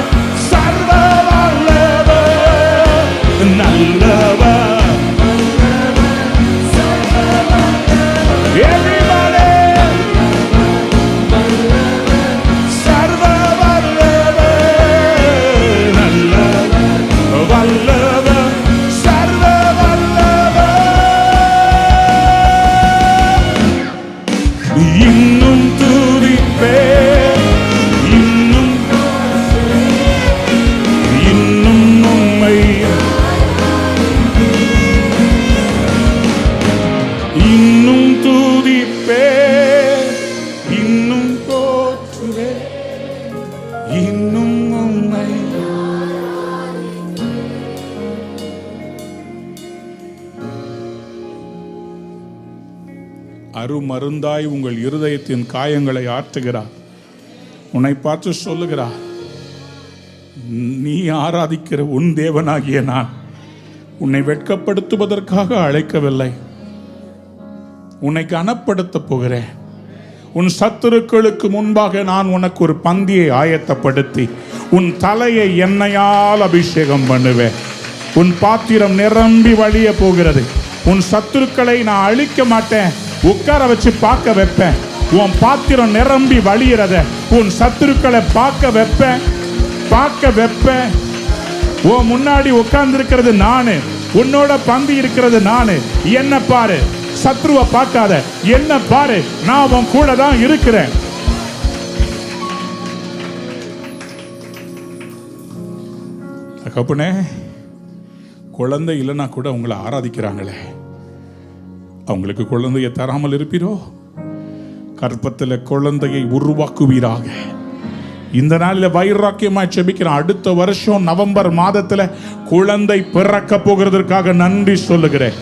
சர்வ வல்லவர் நல்லவர். Everybody சர்வ வல்லவர் நல்லவர் வல்லவர் சர்வ வல்லவர். இன்னும் துதிப்பே, இன்னும் இன்னும் உம்மை, இன்னும் துதிப்பே, இன்னும் போற்றுவே, இன்னும் உம்மை. அருமருந்தாய் உங்கள் இருதயத்தின் காயங்களை ஆற்றுகிறார். உன்னை பார்த்து சொல்லுகிறார், நீ ஆராதிக்கிற உன் தேவனாகிய நான் உன்னை வெட்கப்படுத்துவதற்காக அழைக்கவில்லை, உன்னை கனப்படுத்த போகிறேன். உன் சத்துருக்களுக்கு முன்பாக நான் உனக்கு ஒரு பந்தியை ஆயத்தப்படுத்தி உன் தலையை எண்ணெயால் அபிஷேகம் பண்ணுவேன். உன் பாத்திரம் நிரம்பி வழிய போகிறது. உன் சத்துருக்களை நான் அழிக்க மாட்டேன், உட்கார வச்சு பார்க்க வைப்பேன். உன் பாத்திரம் நிரம்பி வழியிறத உன் சத்துருக்களை பார்க்க வைப்பேன், பார்க்க வைப்பேன். உன் முன்னாடி உட்கார்ந்து இருக்கிறது நானு, உன்னோட பந்தி இருக்கிறது நானு. என்ன பாரு, சத்ருவை பார்க்காத, என்ன பாரு, நான் உன் கூட தான் இருக்கிறேன். தகப்பனே, குழந்தை இல்லைன்னா கூட உங்களை ஆராதிக்கிறாங்களே, அவங்களுக்கு குழந்தையை தராமல் இருப்பீரோ? கற்பத்தில் குழந்தையை உருவாக்குவீராக. இந்த நாளில் வைராக்கியமாய் செபிக்கிறேன். அடுத்த வருஷம் நவம்பர் மாதத்தில் குழந்தை பிறக்க போகிறதற்காக நன்றி சொல்லுகிறேன்.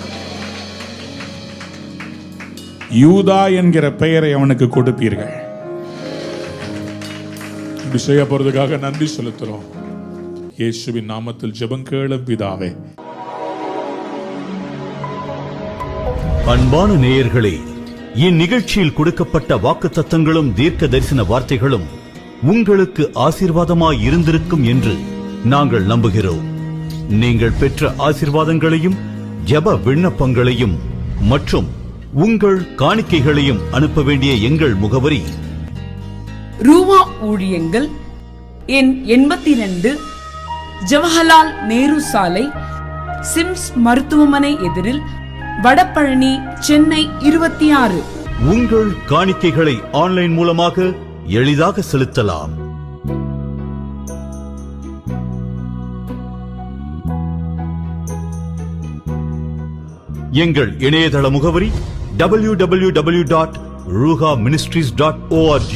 யூதா என்கிற பெயரை அவனுக்கு கொடுப்பீர்கள். இப்படி செய்ய போறதுக்காக நன்றி செலுத்துறோம். இயேசுவின் நாமத்தில் ஜெபம் கேளும் பிதாவே. அன்பான நேயர்களே, இந்நிகழ்ச்சியில் கொடுக்கப்பட்ட வாக்குத்தத்தங்களும் தீர்க்க தரிசன வார்த்தைகளும் உங்களுக்கு ஆசீர்வாதமாய் இருந்திருக்கும் என்று நாங்கள் நம்புகிறோம். நீங்கள் பெற்ற ஆசீர்வாதங்களையும் ஜெப விண்ணப்பங்களையும் மற்றும் உங்கள் காணிக்கைகளையும் அனுப்ப வேண்டிய எங்கள் முகவரி: ரூவா ஊழியங்கள், எண் 82, ஜவஹர்லால் நேரு சாலை, சிம்ஸ் மருத்துவமனை எதிரில், வடபழனி, சென்னை 26. உங்கள் காணிக்கைகளை ஆன்லைன் மூலமாக எளிதாக செலுத்தலாம். எங்கள் இணையதள முகவரி www.ruhaministries.org.